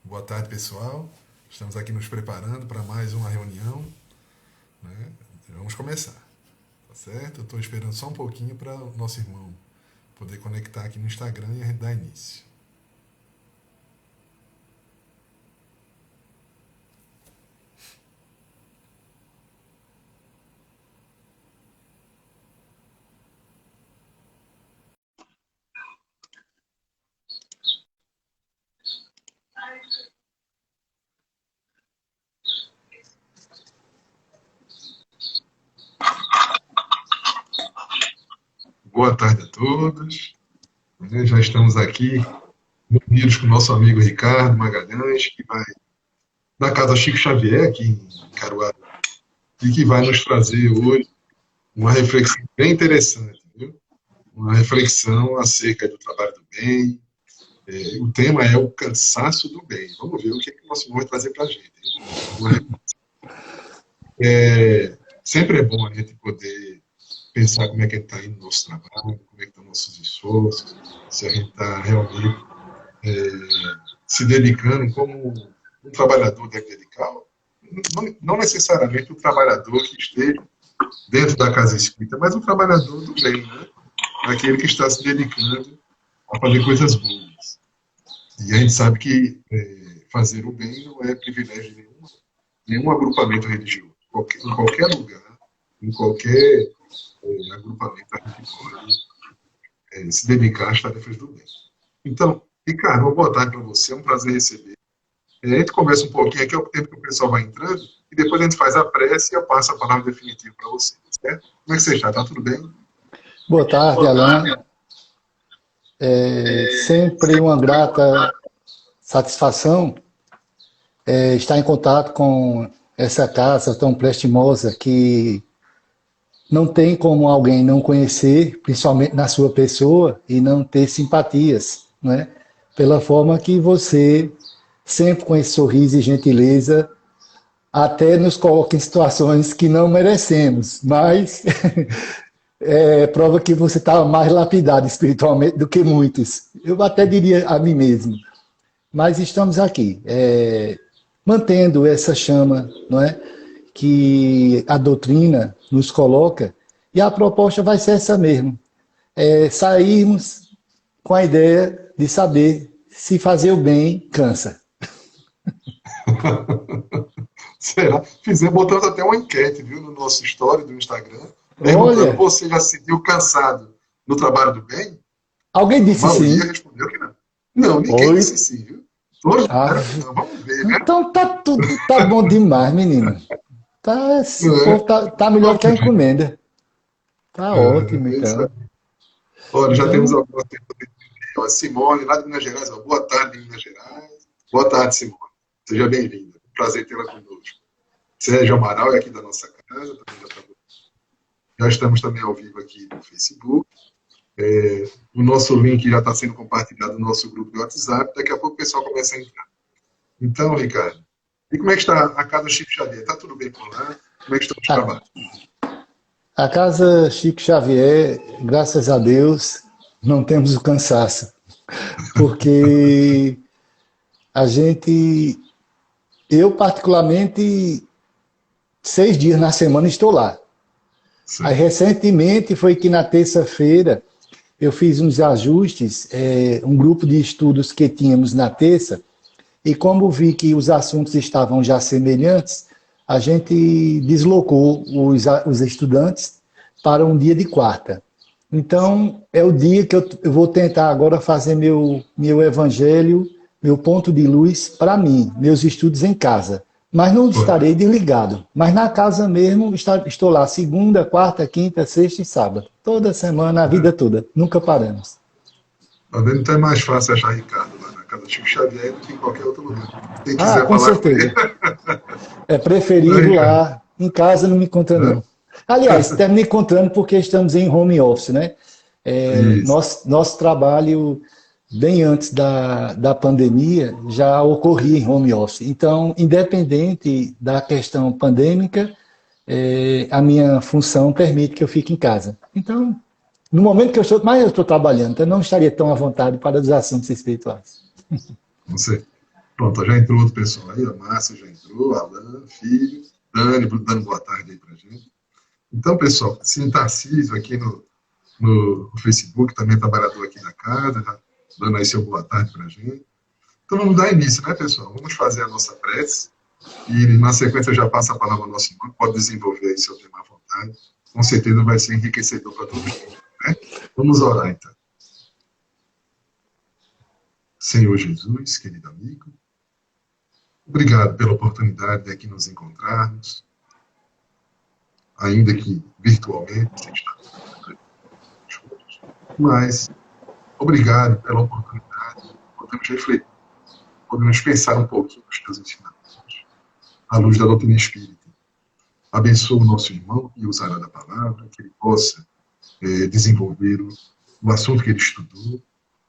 Boa tarde, pessoal. Estamos aqui nos preparando para mais uma reunião, né? Vamos começar, tá certo? Eu estou esperando só um pouquinho para o nosso irmão poder conectar aqui no Instagram e a gente dar início. Boa tarde a todos. Já estamos aqui reunidos com o nosso amigo Ricardo Magalhães, que vai da Casa Chico Xavier, aqui em Caruaru, e que vai nos trazer hoje uma reflexão bem interessante, viu? Uma reflexão acerca do trabalho do bem. O tema é o cansaço do bem. Vamos ver o que o nosso irmão vai trazer para a gente. Sempre é bom a gente poder pensar como é que está indo o nosso trabalho, como é que estão nossos esforços, se a gente está realmente se dedicando como um trabalhador deve dedicar. Não necessariamente o trabalhador que esteja dentro da casa espírita, mas o trabalhador do bem, né? Aquele que está se dedicando a fazer coisas boas. E a gente sabe que fazer o bem não é privilégio de nenhum agrupamento religioso. Em qualquer lugar, em qualquer agrupamento, a gente pode se dedicar às tarefas do bem. Então, Ricardo, uma boa tarde para você, é um prazer receber. A gente conversa um pouquinho aqui, é o tempo que o pessoal vai entrando, e depois a gente faz a prece e eu passo a palavra definitiva para você, certo? Como é que você está? Está tudo bem? Boa tarde, Alain. Sempre uma grata satisfação estar em contato com essa casa tão prestimosa que não tem como alguém não conhecer, principalmente na sua pessoa, e não ter simpatias, né? Pela forma que você, sempre com esse sorriso e gentileza, até nos coloca em situações que não merecemos, mas prova que você está mais lapidado espiritualmente do que muitos. Eu até diria a mim mesmo. Mas estamos aqui, mantendo essa chama, não é, que a doutrina nos coloca, e a proposta vai ser essa mesmo. Sairmos com a ideia de saber se fazer o bem cansa. Será? Botamos até uma enquete, viu, no nosso story do Instagram, perguntando: Olha, você já se sentiu cansado no trabalho do bem? alguém A disse maioria sim. respondeu que não. Não, ninguém Oi. disse sim, viu? Todos Ah, disseram que não. Vamos ver, né? então tá bom demais, menino. Esse Não é? povo tá melhor que a encomenda. Tá ótimo, É isso aí. então. Olha, já temos Então, algumas pessoas aqui. Ó, Simone, lá de Minas Gerais. Ó, boa tarde, Minas Gerais. Boa tarde, Simone. Seja bem-vinda. Prazer tê-la conosco. Sérgio Amaral é aqui da nossa casa. Já estamos também ao vivo aqui no Facebook. O nosso link já está sendo compartilhado no nosso grupo de WhatsApp. Daqui a pouco o pessoal começa a entrar. Então, Ricardo, e como é que está a casa Chico Xavier? Está tudo bem por lá? Como é que estão os a, trabalhos? a casa Chico Xavier, graças a Deus, não temos o cansaço. Porque a gente, eu particularmente, 6 dias na semana estou lá. Aí, Sim. recentemente, foi que na terça-feira eu fiz uns ajustes, um grupo de estudos que tínhamos na terça, e como vi que os assuntos estavam já semelhantes, a gente deslocou os estudantes para um dia de quarta. Então, é o dia que eu vou tentar agora fazer meu evangelho, meu ponto de luz para mim, meus estudos em casa. Mas não estarei desligado. Mas na casa mesmo, estou lá segunda, quarta, quinta, sexta e sábado. Toda semana, a vida toda. Nunca paramos. Tá vendo? Então é mais fácil achar Ricardo lá na casa do Chico Xavier do que em qualquer outro lugar. Quem Ah, quiser com falar com ele, certeza. É né, preferível Ricardo? lá. Em casa não me encontra, Né? não. Aliás, estamos me encontrando porque estamos em home office, né? Isso. Nosso trabalho, bem antes da pandemia, já ocorria em home office. Então, independente da questão pandêmica, a minha função permite que eu fique em casa. Então, no momento que eu estou, mas eu estou trabalhando, então eu não estaria tão à vontade para os assuntos espirituais. Não sei. Pronto, já entrou outro pessoal aí, a Márcia já entrou, Alan, Filho, Dani, dando boa tarde aí pra gente. Então, pessoal, sim, Tarcísio aqui no Facebook, também trabalhador aqui da casa, já dando aí seu boa tarde pra gente. Então vamos dar início, né, pessoal? Vamos fazer a nossa prece e na sequência eu já passo a palavra ao nosso irmão, pode desenvolver aí seu tema à vontade. Com certeza vai ser enriquecedor para todos nós, né? Vamos orar, então. Senhor Jesus, querido amigo, obrigado pela oportunidade de aqui nos encontrarmos, ainda que virtualmente, sem estar juntos, mas obrigado pela oportunidade de podermos refletir, podemos pensar um pouquinho nos teus ensinamentos, à luz da doutrina espírita. Abençoa o nosso irmão e usará da palavra, que ele possa desenvolver o assunto que ele estudou,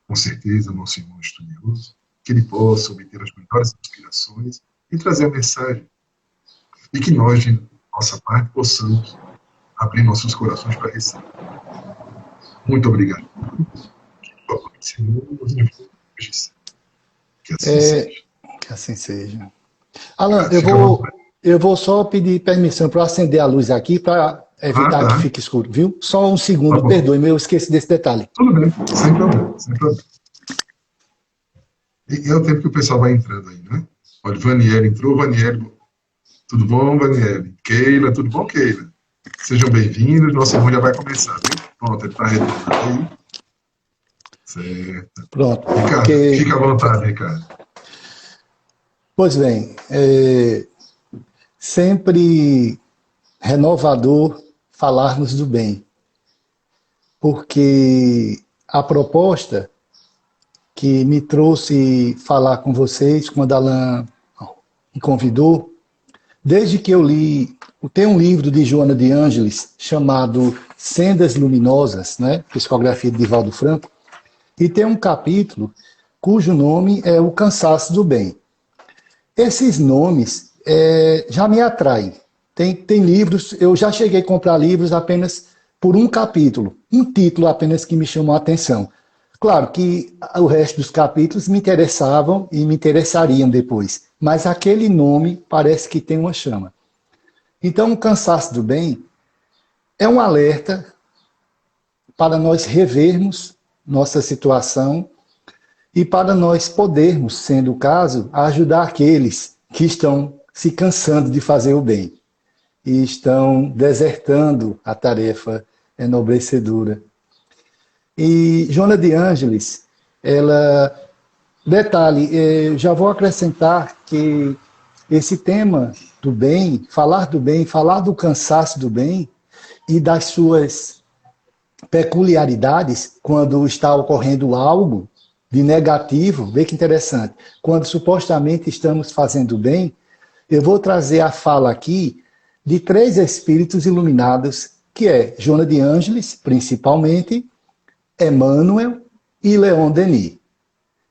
com certeza, nosso irmão estudioso, que ele possa obter as melhores inspirações e trazer a mensagem. E que nós, de nossa parte, possamos abrir nossos corações para receber. Muito obrigado. Que a tua paz, Senhor, nos envolva hoje. Que assim seja. Que assim seja. Alan, eu vou só pedir permissão para acender a luz aqui para evitar que fique escuro, viu? Só um segundo, perdoe-me, eu esqueci desse detalhe. Tudo bem, sem problema, sem problema. E é o tempo que o pessoal vai entrando aí, né? Olha, Vaniele entrou, Vaniele, tudo bom, Vaniele? Keila, tudo bom, Keila? Sejam bem-vindos, nosso irmão já vai começar, viu? Pronto, ele está retornando aí. Certo. Pronto. Ricardo, fica à vontade, Ricardo. Pois bem, sempre renovador falarmos do bem, porque a proposta que me trouxe falar com vocês, quando Alan me convidou, desde que eu li, tem um livro de Joana de Ângeles chamado Sendas Luminosas, né, psicografia de Divaldo Franco, e tem um capítulo cujo nome é O Cansaço do Bem. Esses nomes já me atraem. Tem livros, eu já cheguei a comprar livros apenas por um capítulo, um título apenas que me chamou a atenção. Claro que o resto dos capítulos me interessavam e me interessariam depois, mas aquele nome parece que tem uma chama. Então, o Cansaço do Bem é um alerta para nós revermos nossa situação e para nós podermos, sendo o caso, ajudar aqueles que estão se cansando de fazer o bem e estão desertando a tarefa enobrecedora. E Joana de Ângeles, detalhe, já vou acrescentar que esse tema do bem, falar do cansaço do bem e das suas peculiaridades quando está ocorrendo algo de negativo, vê que interessante, quando supostamente estamos fazendo bem, eu vou trazer a fala aqui de 3 espíritos iluminados, que é Joana de Ângeles, principalmente, Emmanuel e Leon Denis.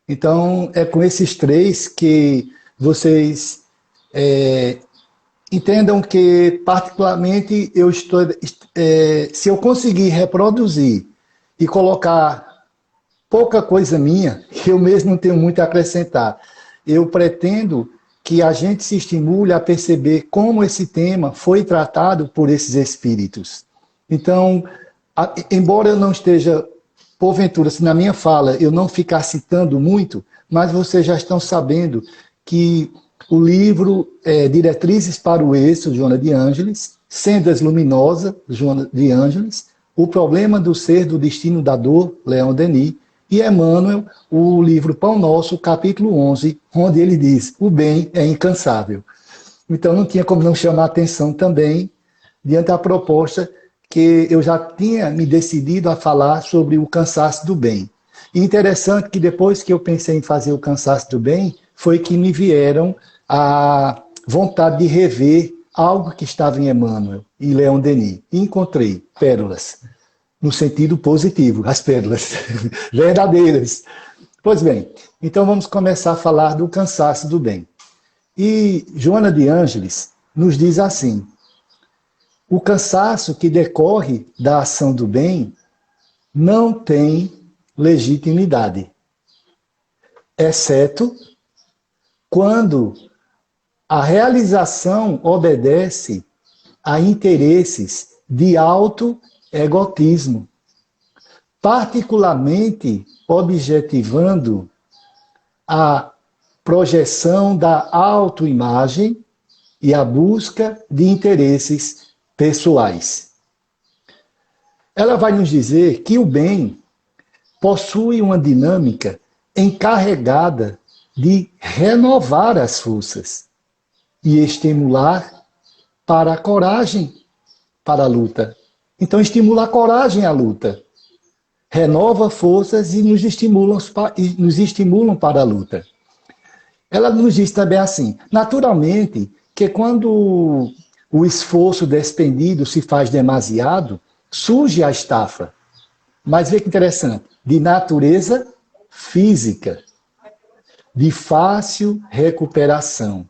Então, é com esses 3 que vocês entendam que, particularmente, se eu conseguir reproduzir e colocar pouca coisa minha, eu mesmo não tenho muito a acrescentar. Eu pretendo que a gente se estimule a perceber como esse tema foi tratado por esses espíritos. Então, embora eu não esteja, porventura, se na minha fala eu não ficar citando muito, mas vocês já estão sabendo que o livro Diretrizes para o Êxito, Joana de Ângeles, Sendas Luminosas, Joana de Ângeles, O Problema do Ser, do Destino da Dor, Leon Denis, e Emmanuel, o livro Pão Nosso, capítulo 11, onde ele diz, o bem é incansável. Então não tinha como não chamar a atenção também, diante da proposta que eu já tinha me decidido a falar sobre o cansaço do bem. E interessante que depois que eu pensei em fazer o cansaço do bem, foi que me vieram a vontade de rever algo que estava em Emmanuel e Leon Denis. E encontrei pérolas, no sentido positivo, as pérolas verdadeiras. Pois bem, então vamos começar a falar do cansaço do bem. E Joana de Ângeles nos diz assim, o cansaço que decorre da ação do bem não tem legitimidade, exceto quando a realização obedece a interesses de alto egotismo, particularmente objetivando a projeção da autoimagem e a busca de interesses pessoais. Ela vai nos dizer que o bem possui uma dinâmica encarregada de renovar as forças e estimular para a coragem para a luta. Então, estimula a coragem à luta. Renova forças e nos estimulam para a luta. Ela nos diz também assim, naturalmente, que quando o esforço despendido se faz demasiado, surge a estafa. Mas vê que interessante, de natureza física, de fácil recuperação.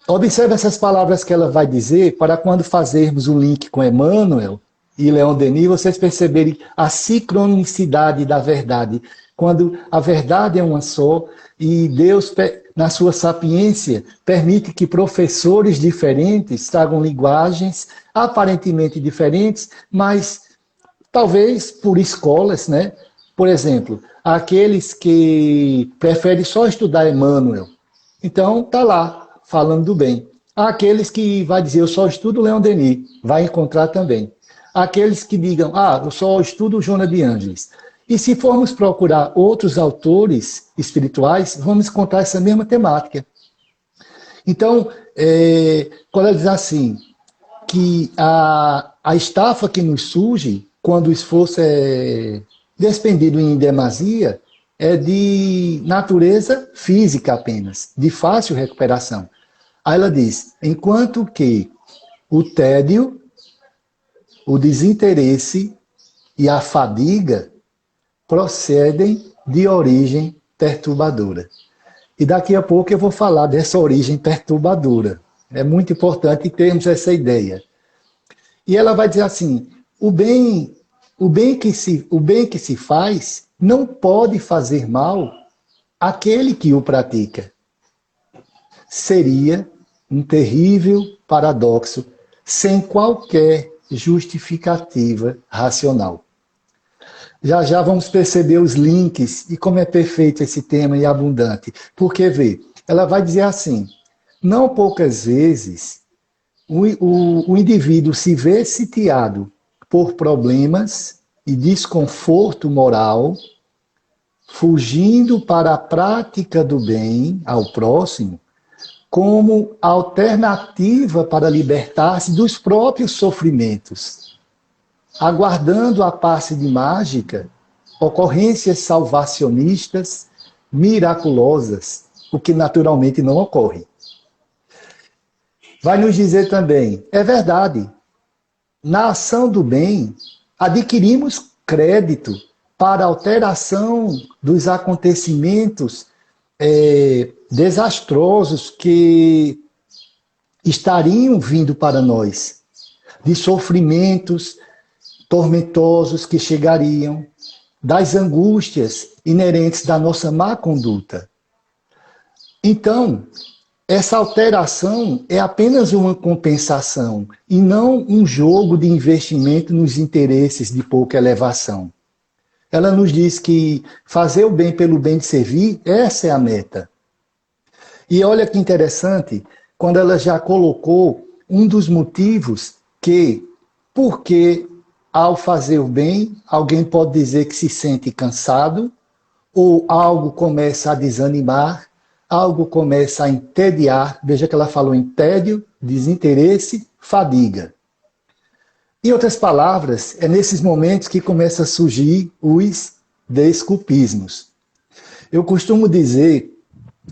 Observe essas palavras que ela vai dizer para quando fazermos o link com Emmanuel e Leon Denis, vocês perceberem a sincronicidade da verdade. Quando a verdade é uma só e Deus, na sua sapiência, permite que professores diferentes tragam linguagens aparentemente diferentes, mas talvez por escolas, né? Por exemplo, aqueles que preferem só estudar Emmanuel. Então, está lá, falando do bem. Há aqueles que vai dizer, eu só estudo Leon Denis, vai encontrar também. Há aqueles que digam, eu só estudo Joana de Ângeles. E se formos procurar outros autores espirituais, vamos encontrar essa mesma temática. Então, quando ela diz assim, que a estafa que nos surge, quando o esforço é despendido em demasia, é de natureza física apenas, de fácil recuperação. Aí ela diz, enquanto que o tédio, o desinteresse e a fadiga procedem de origem perturbadora. E daqui a pouco eu vou falar dessa origem perturbadora. É muito importante termos essa ideia. E ela vai dizer assim, o bem que se faz não pode fazer mal àquele que o pratica. Seria um terrível paradoxo sem qualquer justificativa racional. Já já vamos perceber os links e como é perfeito esse tema e abundante. Porque, vê, ela vai dizer assim, não poucas vezes o indivíduo se vê sitiado por problemas e desconforto moral, fugindo para a prática do bem ao próximo, como alternativa para libertar-se dos próprios sofrimentos, aguardando a passe de mágica, ocorrências salvacionistas, miraculosas, o que naturalmente não ocorre. Vai nos dizer também, é verdade, na ação do bem, adquirimos crédito para alteração dos acontecimentos desastrosos que estariam vindo para nós, de sofrimentos tormentosos que chegariam, das angústias inerentes da nossa má conduta. Então, essa alteração é apenas uma compensação e não um jogo de investimento nos interesses de pouca elevação. Ela nos diz que fazer o bem pelo bem de servir, essa é a meta. E olha que interessante, quando ela já colocou um dos motivos porque ao fazer o bem, alguém pode dizer que se sente cansado, ou algo começa a desanimar, algo começa a entediar. Veja que ela falou em tédio, desinteresse, fadiga. Em outras palavras, é nesses momentos que começam a surgir os desculpismos. Eu costumo dizer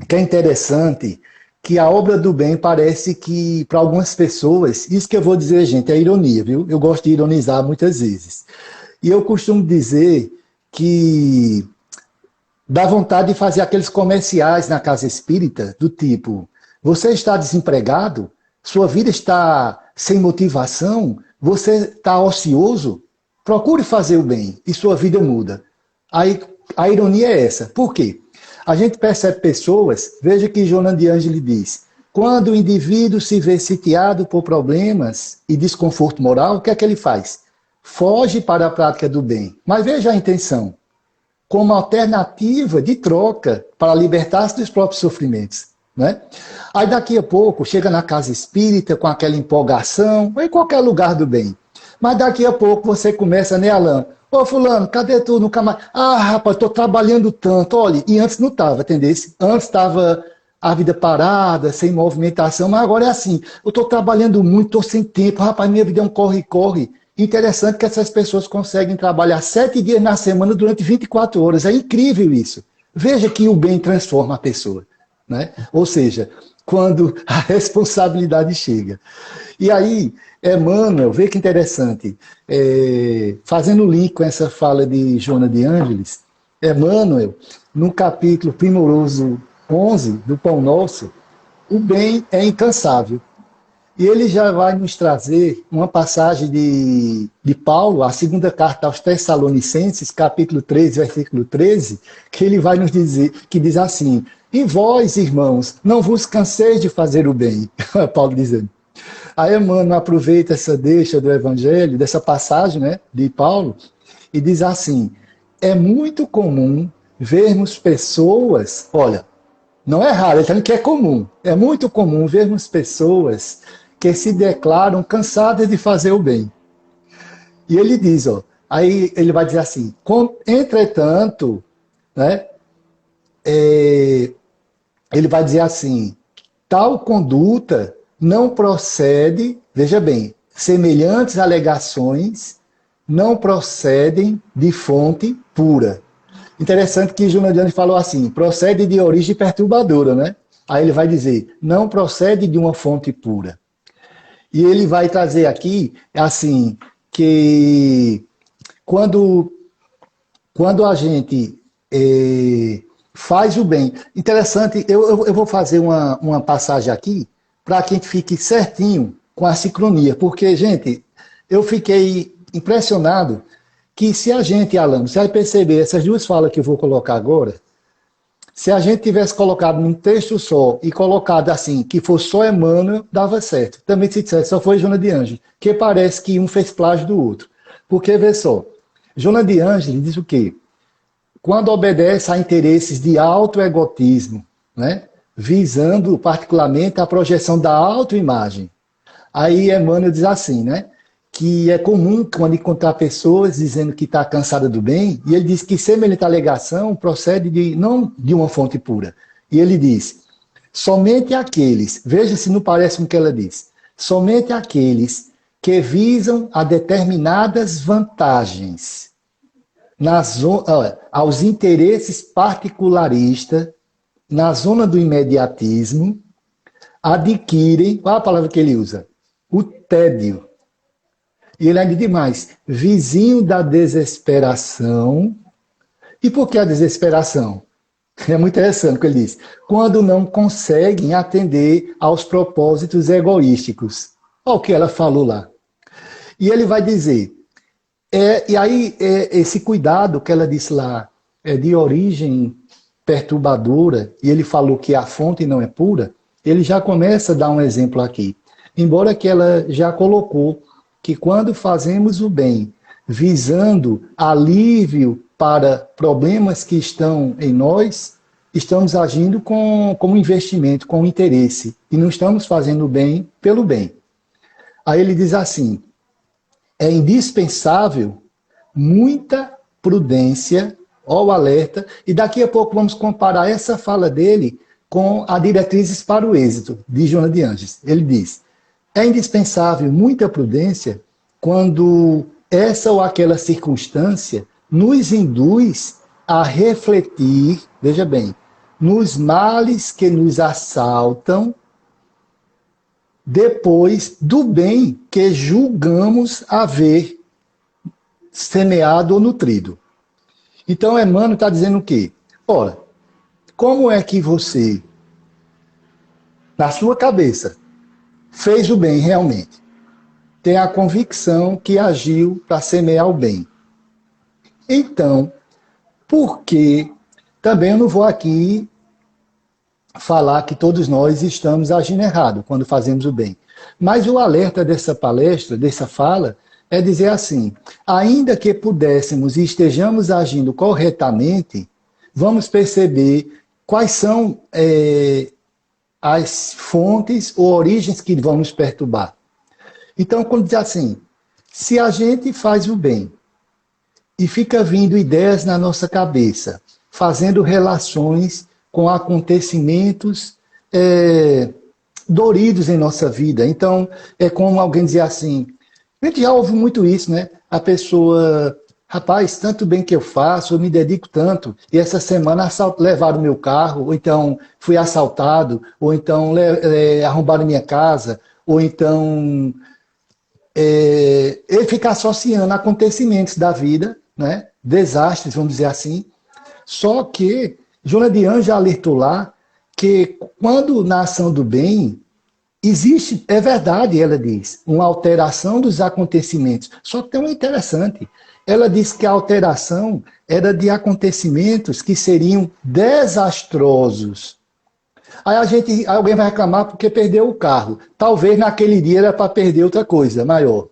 que é interessante que a obra do bem parece que, para algumas pessoas, isso que eu vou dizer, gente, é ironia, viu? Eu gosto de ironizar muitas vezes. E eu costumo dizer que dá vontade de fazer aqueles comerciais na casa espírita, do tipo, você está desempregado? Sua vida está sem motivação? Você está ocioso? Procure fazer o bem e sua vida muda. Aí, a ironia é essa. Por quê? A gente percebe pessoas, veja que Joana de Ângeles diz, quando o indivíduo se vê sitiado por problemas e desconforto moral, o que é que ele faz? Foge para a prática do bem. Mas veja a intenção, como alternativa de troca para libertar-se dos próprios sofrimentos. Né? Aí daqui a pouco chega na casa espírita com aquela empolgação, ou em qualquer lugar do bem. Mas daqui a pouco você começa, né, Alain? Ô fulano, cadê tu? Nunca mais. Ah, rapaz, estou trabalhando tanto. Olha, e antes não estava, entendeu? Antes estava a vida parada, sem movimentação, mas agora é assim. Eu estou trabalhando muito, estou sem tempo. Rapaz, minha vida é um corre-corre. Interessante que essas pessoas conseguem trabalhar 7 dias na semana durante 24 horas. É incrível isso. Veja que o bem transforma a pessoa. Né? Ou seja, quando a responsabilidade chega. E aí, Emmanuel, vê que interessante, fazendo link com essa fala de Joana de Ângeles, Emmanuel, no capítulo primoroso 11 do Pão Nosso, o bem é incansável. E ele já vai nos trazer uma passagem de Paulo, a segunda carta aos Tessalonicenses, capítulo 3, versículo 13, que ele vai nos dizer, que diz assim, e vós, irmãos, não vos canseis de fazer o bem, Paulo dizendo. Aí Emmanuel aproveita essa deixa do Evangelho, dessa passagem, né, de Paulo, e diz assim, é muito comum vermos pessoas, olha, não é raro, ele está dizendo que é comum, é muito comum vermos pessoas que se declaram cansadas de fazer o bem. E ele diz, ó, aí ele vai dizer assim, entretanto, né, ele vai dizer assim, tal conduta não procede, veja bem, semelhantes alegações não procedem de fonte pura. Interessante que Joana de Ângeles falou assim, procede de origem perturbadora, né? Aí ele vai dizer, não procede de uma fonte pura. E ele vai trazer aqui, assim, que quando a gente faz o bem... Interessante, eu vou fazer uma passagem aqui para que a gente fique certinho com a sincronia. Porque, gente, eu fiquei impressionado que se a gente, Alan, você vai perceber, essas duas falas que eu vou colocar agora, se a gente tivesse colocado num texto só e colocado assim, que fosse só Emmanuel, dava certo. Também se dissesse, só foi Joana de Ângeles, que parece que um fez plágio do outro. Porque, vê só, Joana de Ângeles diz o quê? Quando obedece a interesses de autoegotismo, né? Visando particularmente a projeção da autoimagem. Aí Emmanuel diz assim, né? Que é comum quando encontrar pessoas dizendo que está cansada do bem, e ele diz que semelhante alegação procede não de uma fonte pura. E ele diz, somente aqueles, veja se não parece com o que ela diz, somente aqueles que visam a determinadas vantagens aos interesses particularistas na zona do imediatismo, adquirem, qual é a palavra que ele usa? O tédio. E ele ainda diz mais, vizinho da desesperação. E por que a desesperação? É muito interessante o que ele diz. Quando não conseguem atender aos propósitos egoísticos. Olha o que ela falou lá. E ele vai dizer, e aí esse cuidado que ela disse lá é de origem perturbadora, e ele falou que a fonte não é pura, ele já começa a dar um exemplo aqui. Embora que ela já colocou que quando fazemos o bem, visando alívio para problemas que estão em nós, estamos agindo como investimento, com interesse, e não estamos fazendo o bem pelo bem. Aí ele diz assim, é indispensável muita prudência, ó o alerta, e daqui a pouco vamos comparar essa fala dele com a Diretrizes para o Êxito, de Joana de Ângeles. Ele diz, é indispensável muita prudência quando essa ou aquela circunstância nos induz a refletir, veja bem, nos males que nos assaltam depois do bem que julgamos haver semeado ou nutrido. Então, Emmanuel está dizendo o quê? Ora, como é que você, na sua cabeça, fez o bem realmente? Tem a convicção que agiu para semear o bem. Então, por que Também eu não vou aqui falar que todos nós estamos agindo errado quando fazemos o bem. Mas o alerta dessa palestra, dessa fala, é dizer assim, ainda que pudéssemos e estejamos agindo corretamente, vamos perceber quais são as fontes ou origens que vão nos perturbar. Então, quando diz assim, se a gente faz o bem e fica vindo ideias na nossa cabeça, fazendo relações com acontecimentos doridos em nossa vida. Então, é como alguém dizer assim, a gente já ouve muito isso, né? A pessoa, rapaz, tanto bem que eu faço, eu me dedico tanto, e essa semana levaram meu carro, ou então fui assaltado, ou então arrombaram minha casa, ou então ele fica associando acontecimentos da vida, né? Desastres, vamos dizer assim. Só que Joana de Ângeles já alertou lá que quando na ação do bem existe, é verdade, ela diz, uma alteração dos acontecimentos. Só que tem um interessante. Ela diz que a alteração era de acontecimentos que seriam desastrosos. Aí alguém vai reclamar porque perdeu o carro. Talvez naquele dia era para perder outra coisa maior.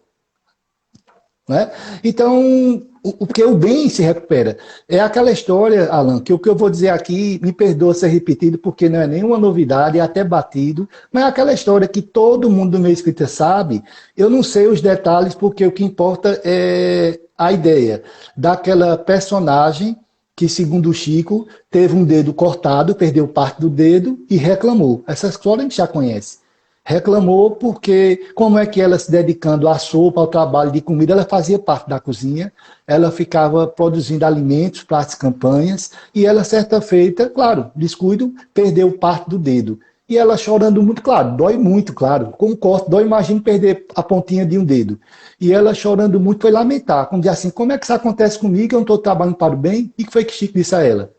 Né? Então, porque o bem se recupera. É aquela história, Alan, que o que eu vou dizer aqui, me perdoa ser repetido, porque não é nenhuma novidade, é até batido, mas é aquela história que todo mundo do meio espírita sabe. Eu não sei os detalhes, porque o que importa é a ideia daquela personagem que, segundo o Chico, teve um dedo cortado, perdeu parte do dedo e reclamou. Essa história a gente já conhece. Reclamou porque, como é que ela se dedicando à sopa, ao trabalho de comida, ela fazia parte da cozinha, ela ficava produzindo alimentos para as campanhas, e ela, certa feita, claro, descuido, perdeu parte do dedo. E ela chorando muito, claro, dói muito, claro, com um corte, dói, imagina perder a pontinha de um dedo. E ela chorando muito foi lamentar, como dizer assim, como é que isso acontece comigo, eu não estou trabalhando para o bem? E que foi que Chico disse a ela?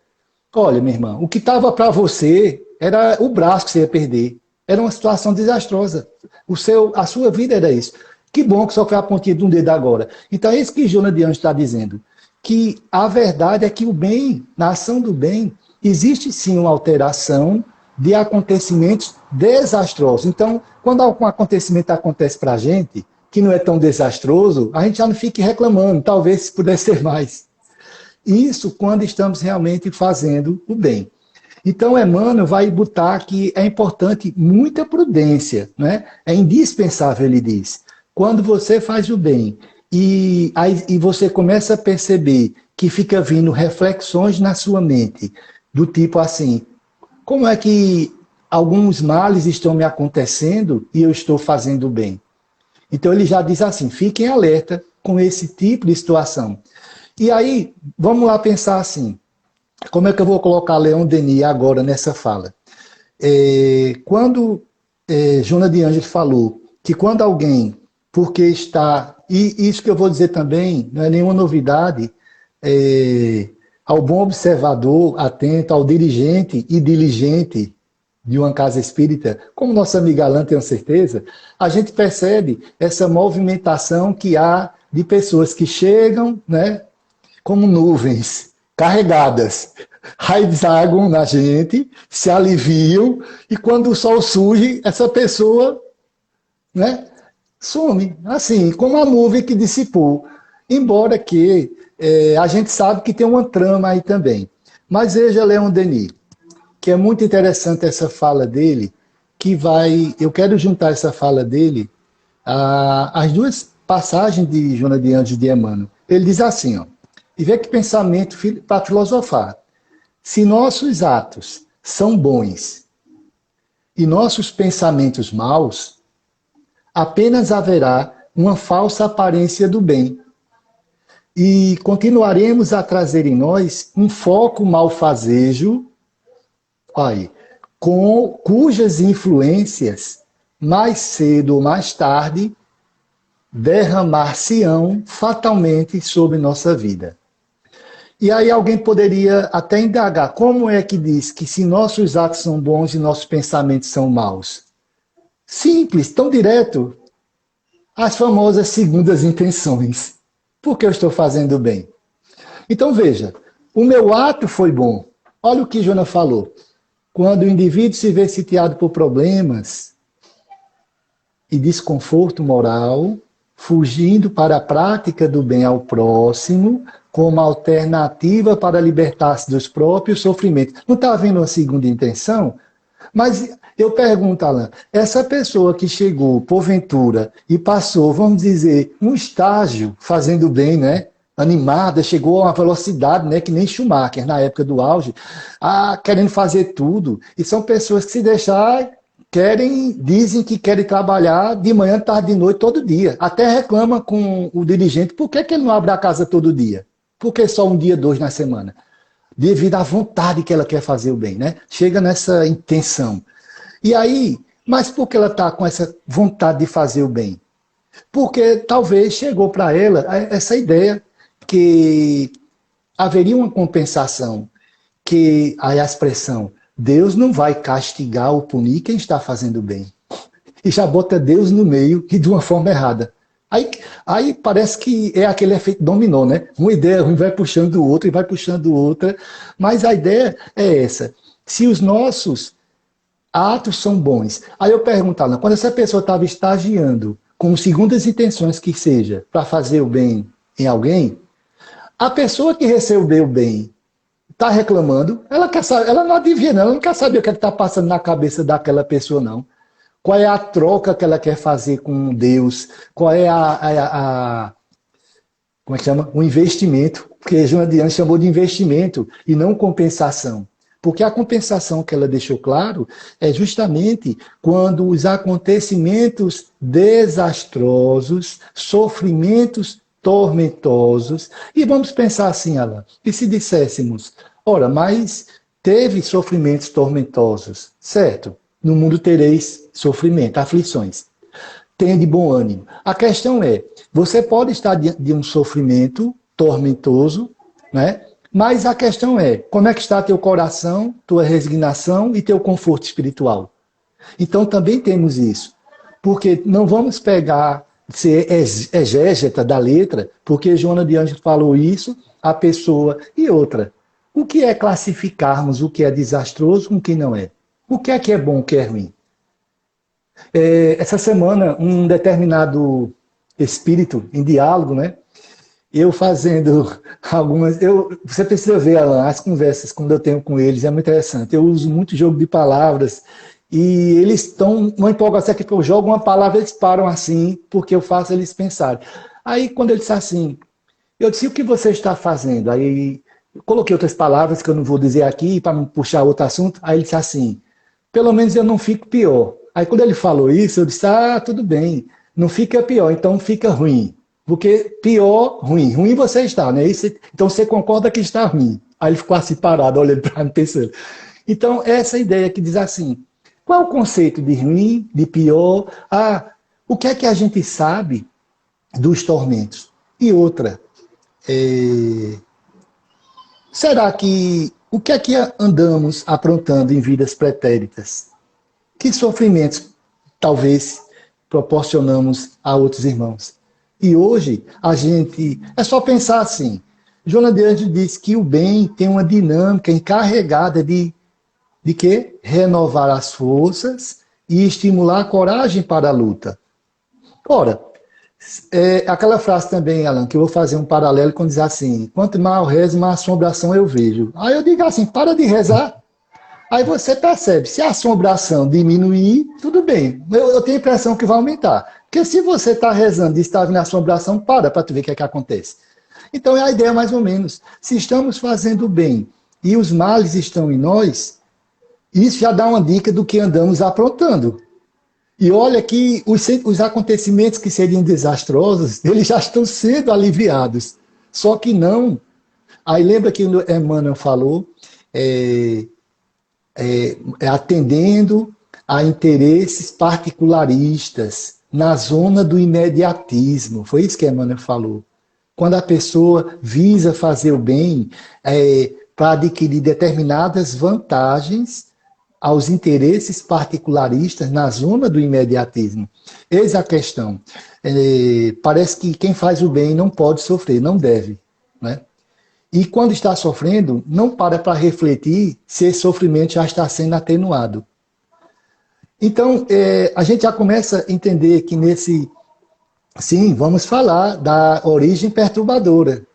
Olha, minha irmã, o que estava para você era o braço que você ia perder. Era uma situação desastrosa. A sua vida era isso. Que bom que só foi a pontinha de um dedo agora. Então é isso que Joana de Ângeles está dizendo. Que a verdade é que o bem, na ação do bem, existe sim uma alteração de acontecimentos desastrosos. Então, quando algum acontecimento acontece para a gente, que não é tão desastroso, a gente já não fique reclamando, talvez pudesse ser mais. Isso quando estamos realmente fazendo o bem. Então, Emmanuel vai botar que é importante muita prudência, né? É indispensável, ele diz. Quando você faz o bem e você começa a perceber que fica vindo reflexões na sua mente, do tipo assim, como é que alguns males estão me acontecendo e eu estou fazendo o bem? Então, ele já diz assim, fiquem alerta com esse tipo de situação. E aí, vamos lá pensar assim, como é que eu vou colocar Leon Denis agora nessa fala? Quando Joana de Ângeles falou que quando alguém, porque está, e isso que eu vou dizer também, não é nenhuma novidade, ao bom observador, atento, ao dirigente e diligente de uma casa espírita, como nossa amiga Alan tem certeza, a gente percebe essa movimentação que há de pessoas que chegam, né, como nuvens, carregadas, raizagam na gente, se aliviam, e quando o sol surge, essa pessoa, né, some, assim, como a nuvem que dissipou. Embora que a gente sabe que tem uma trama aí também. Mas veja Leon Denis, que é muito interessante essa fala dele, eu quero juntar essa fala dele às duas passagens de Joana de Ângeles e de Emmanuel. Ele diz assim, ó, e vê que pensamento para filosofar. Se nossos atos são bons e nossos pensamentos maus, apenas haverá uma falsa aparência do bem. E continuaremos a trazer em nós um foco malfazejo, cujas influências, mais cedo ou mais tarde, derramar-se-ão fatalmente sobre nossa vida. E aí alguém poderia até indagar, como é que diz que se nossos atos são bons e nossos pensamentos são maus? Simples, tão direto. As famosas segundas intenções. Por que eu estou fazendo bem? Então veja, o meu ato foi bom. Olha o que Joana falou. Quando o indivíduo se vê sitiado por problemas e desconforto moral, fugindo para a prática do bem ao próximo, como alternativa para libertar-se dos próprios sofrimentos. Não está havendo uma segunda intenção? Mas eu pergunto, Alan, essa pessoa que chegou, porventura, e passou, vamos dizer, um estágio fazendo bem, né? Animada, chegou a uma velocidade, né? Que nem Schumacher, na época do auge, querendo fazer tudo. E são pessoas que se deixar, dizem que querem trabalhar de manhã, tarde, de noite, todo dia. Até reclama com o dirigente, por que ele não abre a casa todo dia? Por que só um dia, 2 na semana? Devido à vontade que ela quer fazer o bem, né? Chega nessa intenção. E aí, mas por que ela está com essa vontade de fazer o bem? Porque talvez chegou para ela essa ideia que haveria uma compensação, que aí a expressão, Deus não vai castigar ou punir quem está fazendo bem. E já bota Deus no meio e de uma forma errada. Aí parece que é aquele efeito dominó, né? Uma ideia ruim vai puxando outra e vai puxando outra. Mas a ideia é essa. Se os nossos atos são bons. Aí eu pergunto, Alan, quando essa pessoa estava estagiando, com segundas intenções que seja, para fazer o bem em alguém, a pessoa que recebeu o bem está reclamando, ela quer saber, ela não adivinha, não, ela não quer saber o que está passando na cabeça daquela pessoa, não. Qual é a troca que ela quer fazer com Deus? Qual é como é que chama? O investimento. Porque Joana de Ângeles chamou de investimento e não compensação. Porque a compensação que ela deixou claro é justamente quando os acontecimentos desastrosos, sofrimentos tormentosos. E vamos pensar assim, Alan, e se disséssemos, ora, mas teve sofrimentos tormentosos, certo? No mundo tereis sofrimento, aflições. Tenha de bom ânimo. A questão é, você pode estar diante de um sofrimento tormentoso, né? Mas a questão é, como é que está teu coração, tua resignação e teu conforto espiritual? Então também temos isso. Porque não vamos pegar, ser exégeta da letra, porque Joana de Ângeles falou isso, a pessoa e outra. O que é classificarmos o que é desastroso com o que não é? O que é bom, o que é ruim? Essa semana, um determinado espírito em diálogo, né? Eu fazendo algumas... você precisa ver, Alan, as conversas quando eu tenho com eles, é muito interessante. Eu uso muito jogo de palavras e eles estão numa empolgação que eu jogo uma palavra, eles param assim, porque eu faço eles pensarem. Aí, quando ele disse assim, eu disse, o que você está fazendo? Aí, eu coloquei outras palavras que eu não vou dizer aqui para não puxar outro assunto. Aí ele disse assim, pelo menos eu não fico pior. Aí quando ele falou isso, eu disse, tudo bem, não fica pior, então fica ruim. Porque pior, ruim. Ruim você está, né? Então você concorda que está ruim. Aí ele ficou assim parado, olhando para mim, pensando. Então, essa ideia que diz assim, qual é o conceito de ruim, de pior? O que é que a gente sabe dos tormentos? E outra, será que o que é que andamos aprontando em vidas pretéritas? Que sofrimentos talvez proporcionamos a outros irmãos? E hoje a gente é só pensar assim. Joana de Ângeles diz que o bem tem uma dinâmica encarregada de quê? Renovar as forças e estimular a coragem para a luta. Ora, aquela frase também, Alan, que eu vou fazer um paralelo quando diz assim, quanto mais eu rezo, mais assombração eu vejo. Aí eu digo assim, para de rezar. Aí você percebe, se a assombração diminuir, tudo bem. Eu tenho a impressão que vai aumentar. Porque se você está rezando e está vindo a assombração, para tu ver o que é que acontece. Então é a ideia mais ou menos. Se estamos fazendo bem e os males estão em nós, isso já dá uma dica do que andamos aprontando. E olha que os acontecimentos que seriam desastrosos, eles já estão sendo aliviados. Só que não. Aí lembra que o Emmanuel falou, atendendo a interesses particularistas, na zona do imediatismo. Foi isso que Emmanuel falou. Quando a pessoa visa fazer o bem para adquirir determinadas vantagens aos interesses particularistas na zona do imediatismo. Eis a questão. Parece que quem faz o bem não pode sofrer, não deve, né? E quando está sofrendo, não para refletir se esse sofrimento já está sendo atenuado. Então, a gente já começa a entender que sim, vamos falar da origem perturbadora,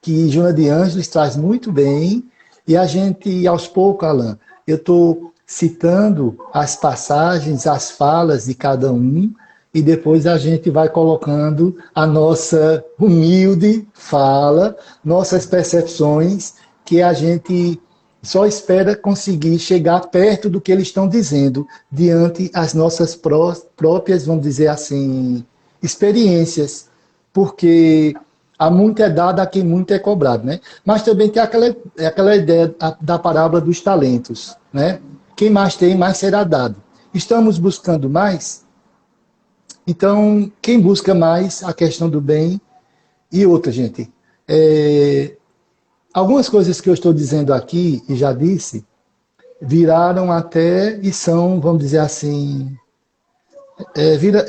que Joana de Ângeles traz muito bem, e a gente, aos poucos, Alain, eu estou citando as passagens, as falas de cada um, e depois a gente vai colocando a nossa humilde fala, nossas percepções, que a gente só espera conseguir chegar perto do que eles estão dizendo, diante as nossas próprias, vamos dizer assim, experiências, porque há muito é dado a quem muito é cobrado, né? Mas também tem aquela ideia da parábola dos talentos, né? Quem mais tem, mais será dado. Estamos buscando mais? Então, quem busca mais a questão do bem e outra, gente, algumas coisas que eu estou dizendo aqui, e já disse, viraram até e são, vamos dizer assim,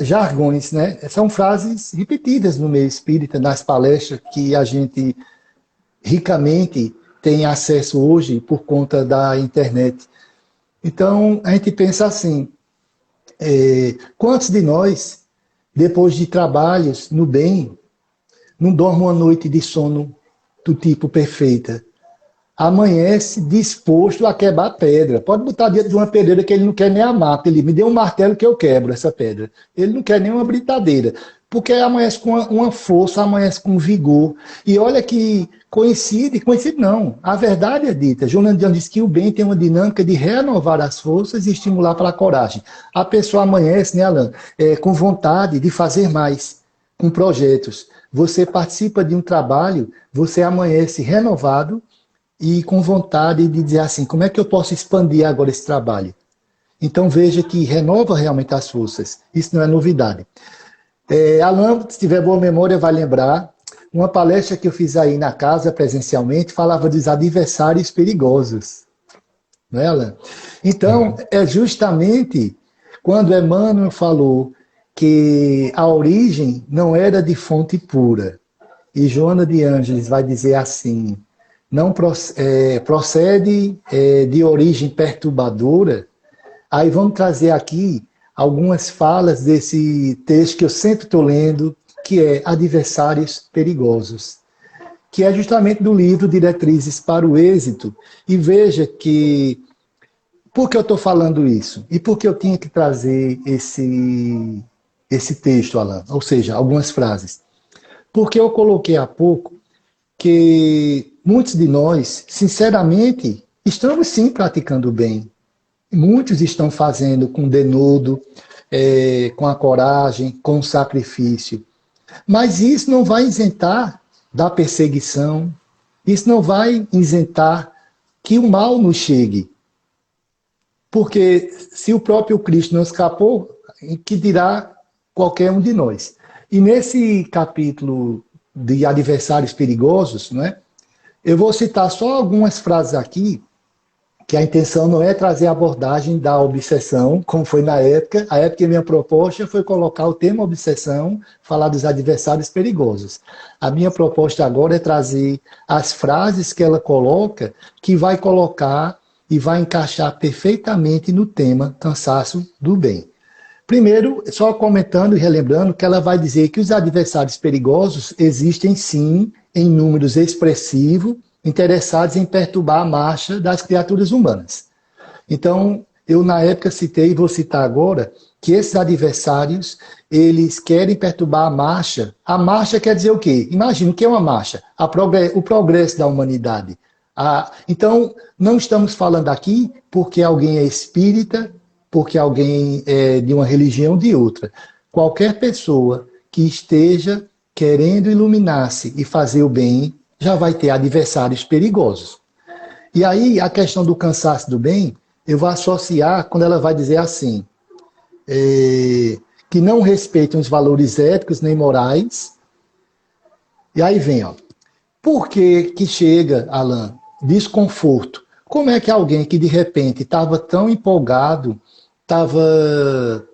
jargões, né? São frases repetidas no meio espírita, nas palestras que a gente ricamente tem acesso hoje por conta da internet. Então, a gente pensa assim, quantos de nós, depois de trabalhos no bem, não dorme uma noite de sono do tipo perfeita, amanhece disposto a quebrar pedra. Pode botar dentro de uma pedreira que ele não quer nem amar. Ele me deu um martelo que eu quebro essa pedra. Ele não quer nem uma britadeira. Porque amanhece com uma força, amanhece com vigor. E olha que coincide não. A verdade é dita. Joana de Ângeles diz que o bem tem uma dinâmica de renovar as forças e estimular para a coragem. A pessoa amanhece, né, Alain, com vontade de fazer mais, com projetos. Você participa de um trabalho, você amanhece renovado, e com vontade de dizer assim, como é que eu posso expandir agora esse trabalho? Então veja que renova realmente as forças. Isso não é novidade. Alain, se tiver boa memória, vai lembrar, uma palestra que eu fiz aí na casa presencialmente, falava dos adversários perigosos. Não é, Alain? Então, é justamente quando Emmanuel falou que a origem não era de fonte pura. E Joana de Ângeles vai dizer assim, não procede de origem perturbadora. Aí vamos trazer aqui algumas falas desse texto que eu sempre estou lendo, que é Adversários Perigosos, que é justamente do livro Diretrizes para o Êxito. E veja que, por que eu estou falando isso? E por que eu tinha que trazer esse texto, Alain? Ou seja, algumas frases. Porque eu coloquei há pouco que muitos de nós, sinceramente, estamos sim praticando o bem. Muitos estão fazendo com denodo, com a coragem, com o sacrifício. Mas isso não vai isentar da perseguição, isso não vai isentar que o mal nos chegue. Porque se o próprio Cristo não escapou, que dirá qualquer um de nós? E nesse capítulo de adversários perigosos, né, eu vou citar só algumas frases aqui, que a intenção não é trazer a abordagem da obsessão, como foi na época. A época que a minha proposta foi colocar o tema obsessão, falar dos adversários perigosos. A minha proposta agora é trazer as frases que ela coloca, que vai colocar e vai encaixar perfeitamente no tema cansaço do bem. Primeiro, só comentando e relembrando que ela vai dizer que os adversários perigosos existem sim em números expressivos, interessados em perturbar a marcha das criaturas humanas. Então, eu na época citei e vou citar agora que esses adversários, eles querem perturbar a marcha. A marcha quer dizer o quê? Imagina, o que é uma marcha? O progresso da humanidade. Então, não estamos falando aqui porque alguém é espírita, porque alguém é de uma religião ou de outra. Qualquer pessoa que esteja querendo iluminar-se e fazer o bem, já vai ter adversários perigosos. E aí, a questão do cansaço do bem, eu vou associar quando ela vai dizer assim, que não respeitam os valores éticos nem morais. E aí vem, ó, por que chega, Alain, desconforto? Como é que alguém que de repente estava tão empolgado, estava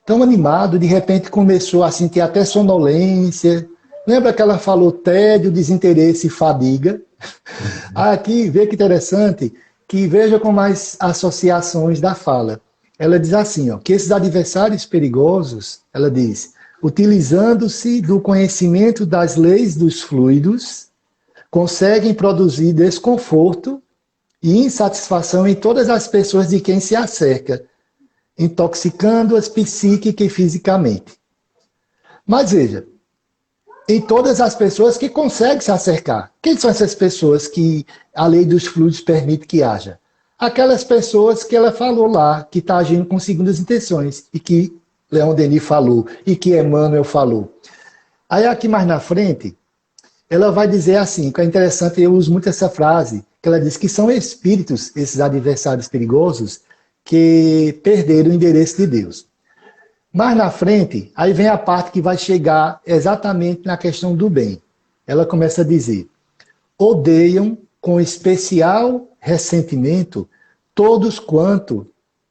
tão animado, de repente começou a sentir até sonolência. Lembra que ela falou tédio, desinteresse e fadiga? Uhum. Aqui, vê que interessante, que veja com mais associações da fala. Ela diz assim, ó, que esses adversários perigosos, ela diz, utilizando-se do conhecimento das leis dos fluidos, conseguem produzir desconforto e insatisfação em todas as pessoas de quem se acerca, intoxicando-as psíquica e fisicamente. Mas veja, em todas as pessoas que conseguem se acercar. Quem são essas pessoas que a lei dos fluidos permite que haja? Aquelas pessoas que ela falou lá, que está agindo com segundas intenções, e que Leon Denis falou, e que Emmanuel falou. Aí aqui mais na frente, ela vai dizer assim, que é interessante, eu uso muito essa frase, que ela diz que são espíritos, esses adversários perigosos, que perderam o endereço de Deus. Mais na frente, aí vem a parte que vai chegar exatamente na questão do bem. Ela começa a dizer: odeiam com especial ressentimento todos quanto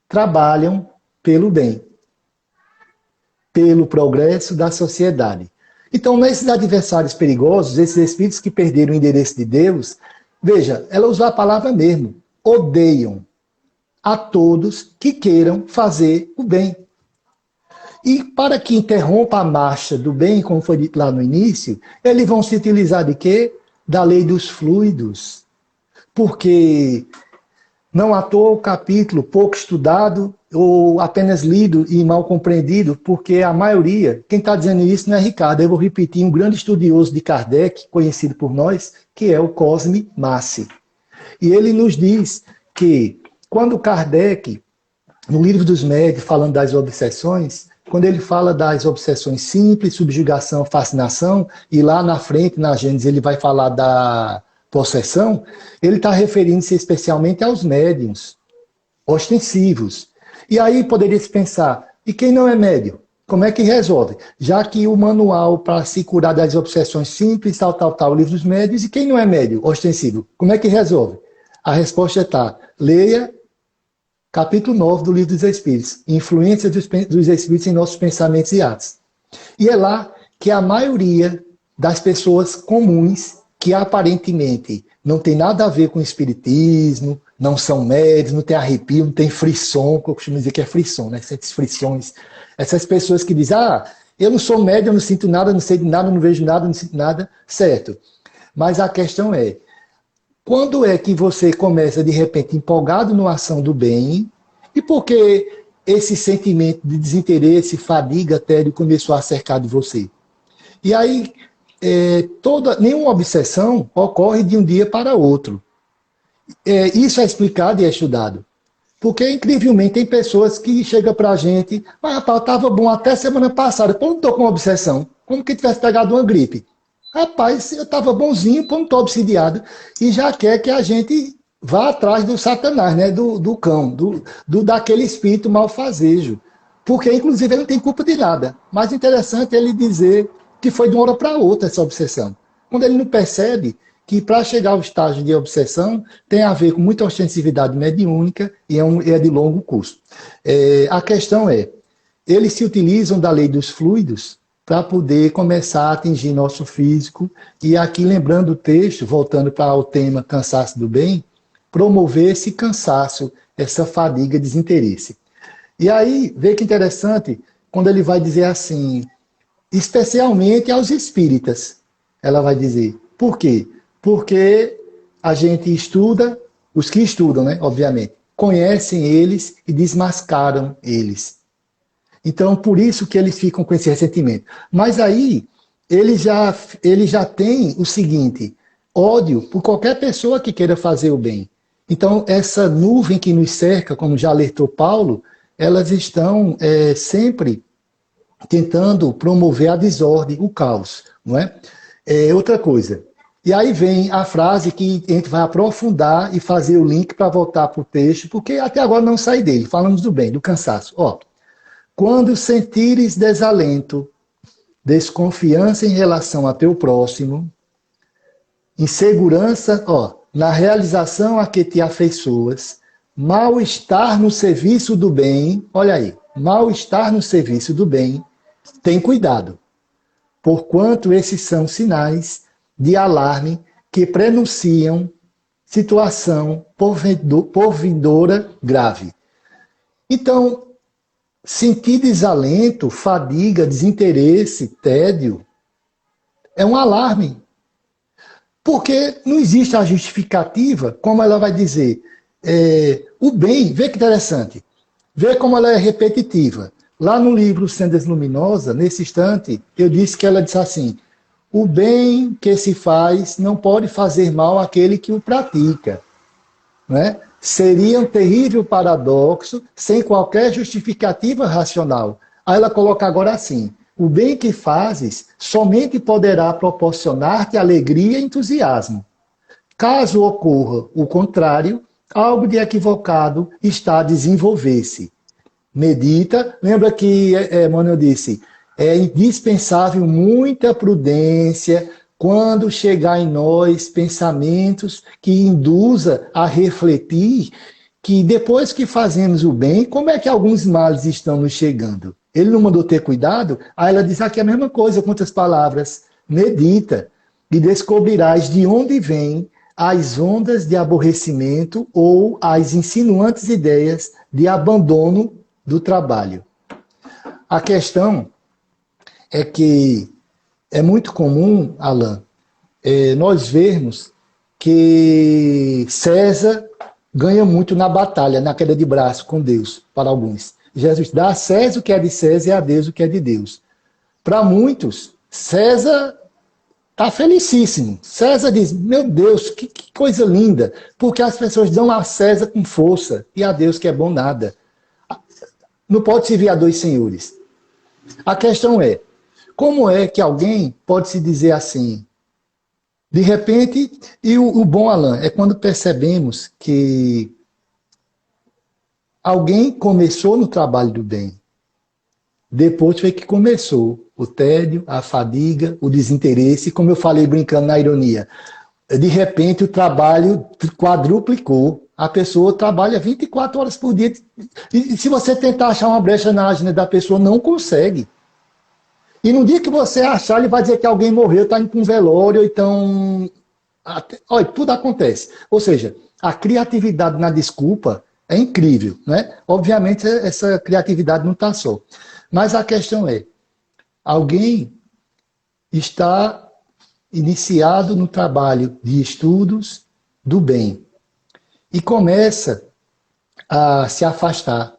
trabalham pelo bem, pelo progresso da sociedade. Então, nesses adversários perigosos, esses espíritos que perderam o endereço de Deus, veja, ela usou a palavra mesmo, odeiam a todos que queiram fazer o bem. E para que interrompa a marcha do bem, como foi dito lá no início, eles vão se utilizar de quê? Da lei dos fluidos. Porque não à toa o capítulo pouco estudado ou apenas lido e mal compreendido, porque a maioria, quem está dizendo isso não é Ricardo, eu vou repetir, um grande estudioso de Kardec, conhecido por nós, que é o Cosme Massi. E ele nos diz que quando Kardec, no Livro dos Médiuns, falando das obsessões, quando ele fala das obsessões simples, subjugação, fascinação, e lá na frente, na Gênesis, ele vai falar da possessão, ele está referindo-se especialmente aos médiuns ostensivos. E aí poderia se pensar, e quem não é médium? Como é que resolve? Já que o manual para se curar das obsessões simples, tal, o Livro dos Médiuns, e quem não é médium ostensivo? Como é que resolve? A resposta está, leia capítulo 9 do Livro dos Espíritos, influência dos Espíritos em nossos pensamentos e atos. E é lá que a maioria das pessoas comuns, que aparentemente não tem nada a ver com o espiritismo, não são médios, não tem arrepio, não tem frisson, que eu costumo dizer que é frisson, né? Essas frições. Essas pessoas que dizem, eu não sou médio, eu não sinto nada, não sei de nada, não vejo nada, não sinto nada, certo. Mas a questão é, quando é que você começa, de repente, empolgado numa ação do bem, e por que esse sentimento de desinteresse, fadiga, tédio começou a cercar de você? E aí, nenhuma obsessão ocorre de um dia para outro. Isso é explicado e é estudado. Porque, incrivelmente, tem pessoas que chegam para a gente, rapaz, estava bom até semana passada, pô, não estou com obsessão, como que tivesse pegado uma gripe. Rapaz, eu estava bonzinho, pô, não estou obsidiado, e já quer que a gente vá atrás do Satanás, né? do cão, daquele espírito malfazejo. Porque, inclusive, ele não tem culpa de nada. Mas interessante ele dizer que foi de uma hora para outra essa obsessão. Quando ele não percebe que para chegar ao estágio de obsessão tem a ver com muita ostensividade mediúnica e é de longo curso. A questão é, eles se utilizam da lei dos fluidos para poder começar a atingir nosso físico. E aqui, lembrando o texto, voltando para o tema cansaço do bem, promover esse cansaço, essa fadiga, desinteresse. E aí, vê que interessante, quando ele vai dizer assim, especialmente aos espíritas, ela vai dizer, por quê? Porque a gente estuda, os que estudam, né, obviamente, conhecem eles e desmascaram eles. Então, por isso que eles ficam com esse ressentimento. Mas aí, ele já tem o seguinte, ódio por qualquer pessoa que queira fazer o bem. Então, essa nuvem que nos cerca, como já alertou Paulo, elas estão sempre tentando promover a desordem, o caos, não é? Outra coisa. E aí vem a frase que a gente vai aprofundar e fazer o link para voltar para o texto, porque até agora não sai dele. Falamos do bem, do cansaço. Quando sentires desalento, desconfiança em relação a teu próximo, insegurança, na realização a que te afeiçoas, mal-estar no serviço do bem, olha aí, mal-estar no serviço do bem, tem cuidado, porquanto esses são sinais de alarme que prenunciam situação porventura grave. Então, sentir desalento, fadiga, desinteresse, tédio, é um alarme. Porque não existe a justificativa, como ela vai dizer, o bem, vê que interessante, vê como ela é repetitiva. Lá no livro Sendas Luminosa, nesse instante, eu disse que ela disse assim, o bem que se faz não pode fazer mal àquele que o pratica. Né? Seria um terrível paradoxo sem qualquer justificativa racional. Aí ela coloca agora assim, o bem que fazes somente poderá proporcionar-te alegria e entusiasmo. Caso ocorra o contrário, algo de equivocado está a desenvolver-se. Medita, lembra que Emmanuel disse, é indispensável muita prudência quando chegar em nós pensamentos que induza a refletir que depois que fazemos o bem, como é que alguns males estão nos chegando? Ele não mandou ter cuidado? Aí ela diz aqui a mesma coisa, com outras palavras. Medita e descobrirás de onde vêm as ondas de aborrecimento ou as insinuantes ideias de abandono do trabalho. A questão é que é muito comum, Alain, nós vermos que César ganha muito na batalha, na queda de braço com Deus, para alguns. Jesus dá a César o que é de César e a Deus o que é de Deus. Para muitos, César está felicíssimo. César diz, meu Deus, que coisa linda, porque as pessoas dão a César com força e a Deus que é bom nada. Não pode servir a dois senhores. A questão é, como é que alguém pode se dizer assim? De repente, e o bom, Alain, é quando percebemos que alguém começou no trabalho do bem. Depois foi que começou o tédio, a fadiga, o desinteresse, como eu falei brincando na ironia. De repente o trabalho quadruplicou. A pessoa trabalha 24 horas por dia. E se você tentar achar uma brecha na agenda da pessoa, não consegue. E no dia que você achar, ele vai dizer que alguém morreu, está indo para um velório, então... Olha, tudo acontece. Ou seja, a criatividade na desculpa é incrível, né? Obviamente, essa criatividade não está só. Mas a questão é, alguém está iniciado no trabalho de estudos do bem e começa a se afastar.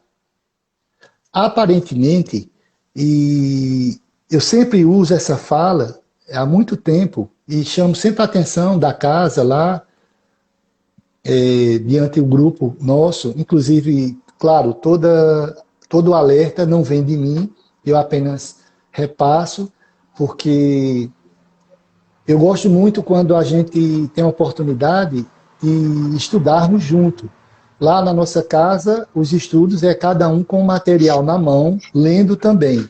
Aparentemente, e eu sempre uso essa fala há muito tempo e chamo sempre a atenção da casa lá, diante do grupo nosso, inclusive, claro, todo o alerta não vem de mim, eu apenas repasso, porque eu gosto muito quando a gente tem a oportunidade de estudarmos junto. Lá na nossa casa, os estudos é cada um com o material na mão, lendo também.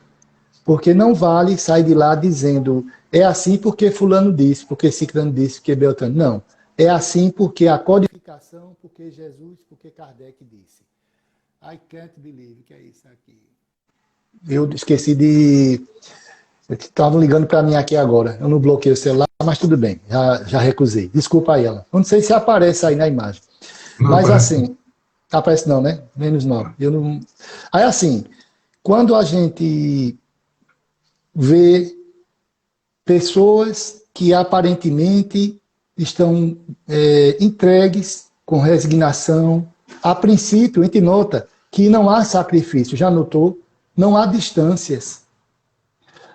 Porque não vale sair de lá dizendo é assim porque fulano disse, porque ciclano disse, porque Beltrano. Não. É assim porque a codificação, porque Jesus, porque Kardec disse. I can't believe que é isso aqui. Eu esqueci de... Estavam ligando para mim aqui agora. Eu não bloqueei o celular, mas tudo bem. Já recusei. Desculpa aí, ela. Não sei se aparece aí na imagem. Não, mas aparece. Assim... Aparece não, né? Menos 9. Eu não... Aí assim, quando a gente vê pessoas que aparentemente estão entregues com resignação, a princípio, a gente nota que não há sacrifício, já notou? Não há distâncias.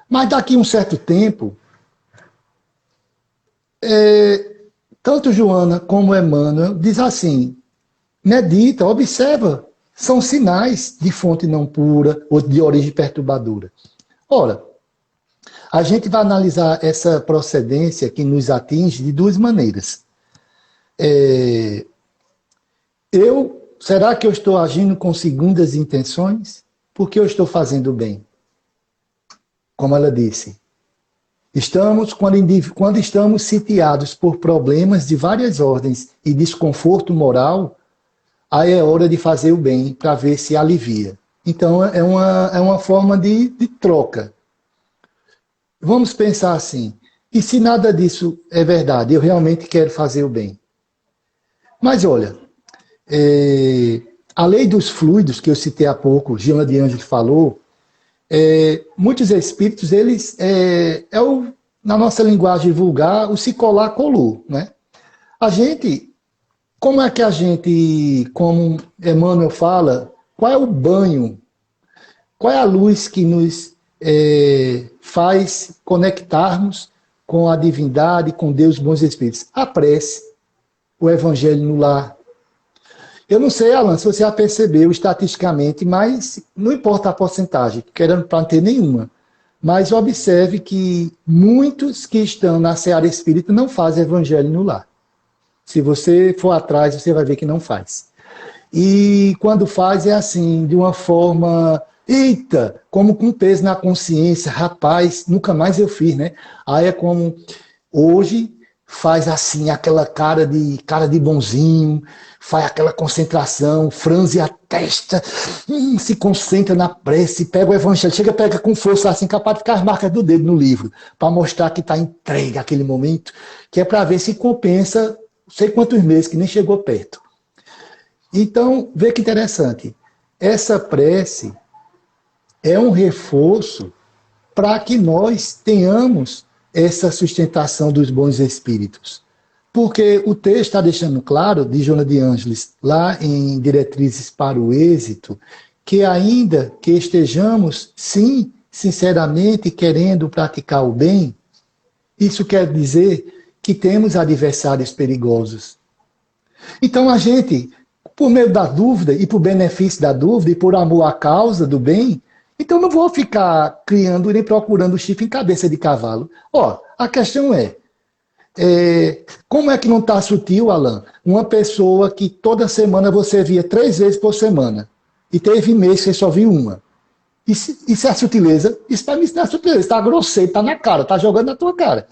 Mas daqui a um certo tempo, tanto Joana como Emmanuel diz assim, medita, observa, são sinais de fonte não pura ou de origem perturbadora. Ora, a gente vai analisar essa procedência que nos atinge de duas maneiras. Será que eu estou agindo com segundas intenções? Porque eu estou fazendo bem. Como ela disse, quando estamos sitiados por problemas de várias ordens e desconforto moral, aí é hora de fazer o bem para ver se alivia. Então é uma forma de troca. Vamos pensar assim, E se nada disso é verdade, eu realmente quero fazer o bem. Mas olha, a lei dos fluidos, que eu citei há pouco, Giona de Ângeles falou, muitos espíritos, eles, na nossa linguagem vulgar, o se colar, colou. Né? A gente, como é que a gente, como Emmanuel fala, qual é o banho, qual é a luz que nos faz conectarmos com a divindade, com Deus, bons espíritos? A prece, o evangelho no lar. Eu não sei, Alan, se você já percebeu estatisticamente, mas não importa a porcentagem, querendo para não ter nenhuma, mas observe que muitos que estão na seara espírita não fazem evangelho no lar. Se você for atrás, você vai ver que não faz. E quando faz é assim, de uma forma, eita, como com peso na consciência, rapaz, nunca mais eu fiz, né? Aí é como hoje faz assim, aquela cara de bonzinho, faz aquela concentração, franze a testa, se concentra na prece, pega o evangelho, pega com força assim, capaz de ficar as marcas do dedo no livro, para mostrar que está entregue aquele momento, que é para ver se compensa, não sei quantos meses, que nem chegou perto. Então, vê que interessante, essa prece é um reforço para que nós tenhamos essa sustentação dos bons espíritos. Porque o texto está deixando claro, de Giona de Ângeles, lá em Diretrizes para o Êxito, que ainda que estejamos, sim, sinceramente querendo praticar o bem, isso quer dizer que temos adversários perigosos. Então a gente, por meio da dúvida e por benefício da dúvida e por amor à causa do bem, então não vou ficar criando nem procurando chifre em cabeça de cavalo. Ó, a questão como é que não está sutil, Alan? Uma pessoa que toda semana você via 3 vezes por semana e teve mês que você só viu uma. Isso é sutileza? Isso para mim não é sutileza, está grosseiro, está na cara, está jogando na tua cara.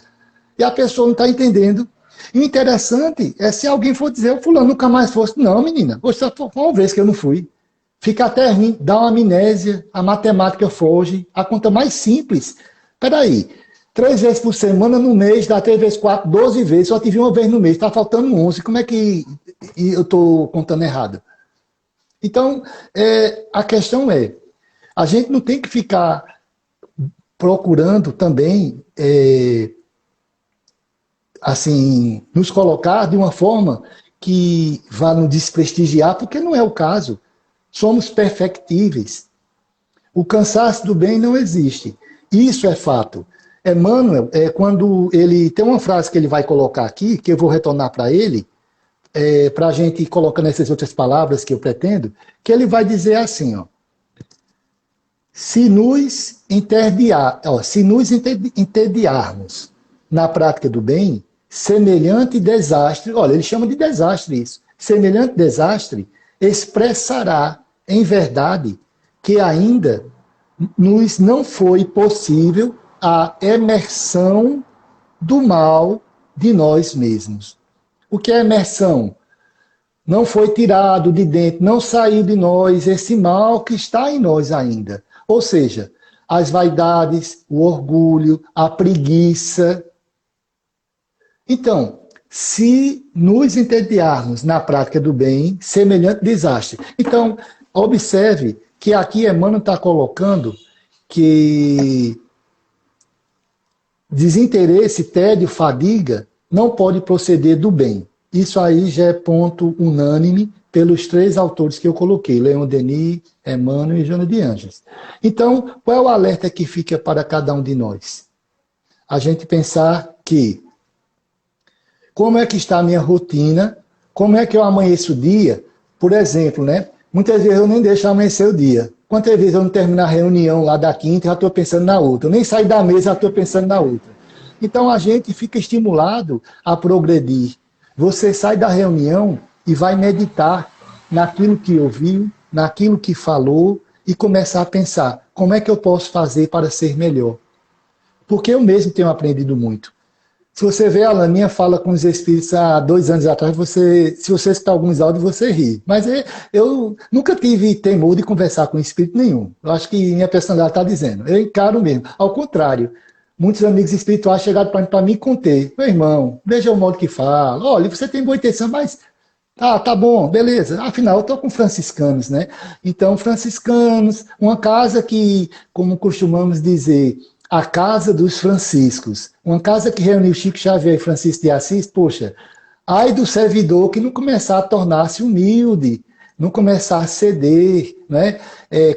E a pessoa não está entendendo. E o interessante é se alguém for dizer, o fulano nunca mais fosse. Não, menina, foi uma vez que eu não fui. Fica até ruim, dá uma amnésia, a matemática foge, a conta mais simples. Peraí, 3 vezes por semana no mês, dá 3 vezes 4, 12 vezes, só tive uma vez no mês, está faltando 11, como é que eu estou contando errado? Então, a questão a gente não tem que ficar procurando também, assim, nos colocar de uma forma que vá nos desprestigiar, porque não é o caso. Somos perfectíveis. O cansaço do bem não existe. Isso é fato. Emmanuel, quando ele tem uma frase que ele vai colocar aqui, que eu vou retornar para ele, para a gente ir colocando essas outras palavras que eu pretendo, que ele vai dizer assim, ó, se nos entediarmos na prática do bem, semelhante desastre, olha, ele chama de desastre isso, semelhante desastre expressará em verdade que ainda nos não foi possível a emersão do mal de nós mesmos. O que é emersão? Não foi tirado de dentro, não saiu de nós esse mal que está em nós ainda. Ou seja, as vaidades, o orgulho, a preguiça. Então, se nos entediarmos na prática do bem, semelhante desastre. Então, observe que aqui Emmanuel está colocando que desinteresse, tédio, fadiga não pode proceder do bem. Isso aí já é ponto unânime pelos 3 autores que eu coloquei, Leon Denis, Emmanuel e Giona de Ângeles. Então, qual é o alerta que fica para cada um de nós? A gente pensar que como é que está a minha rotina, como é que eu amanheço o dia, por exemplo, né? Muitas vezes eu nem deixo amanhecer o dia. Quantas vezes eu não termino a reunião lá da quinta e já estou pensando na outra. Eu nem saio da mesa e já estou pensando na outra. Então a gente fica estimulado a progredir. Você sai da reunião e vai meditar naquilo que ouviu, naquilo que falou e começar a pensar, como é que eu posso fazer para ser melhor? Porque eu mesmo tenho aprendido muito. Se você vê a minha fala com os espíritos há 2 anos atrás, se você escutar alguns áudios, você ri. Mas eu nunca tive temor de conversar com espírito nenhum. Eu acho que minha personalidade está dizendo. Eu encaro mesmo. Ao contrário, muitos amigos espirituais chegaram para mim e contei. Meu irmão, veja o modo que fala. Olha, você tem boa intenção, mas tá bom, beleza. Afinal, eu estou com franciscanos, né? Então, franciscanos, uma casa que, como costumamos dizer, a casa dos franciscos. Uma casa que reuniu Chico Xavier e Francisco de Assis, poxa, ai do servidor que não começar a tornar-se humilde, não começar a ceder, né?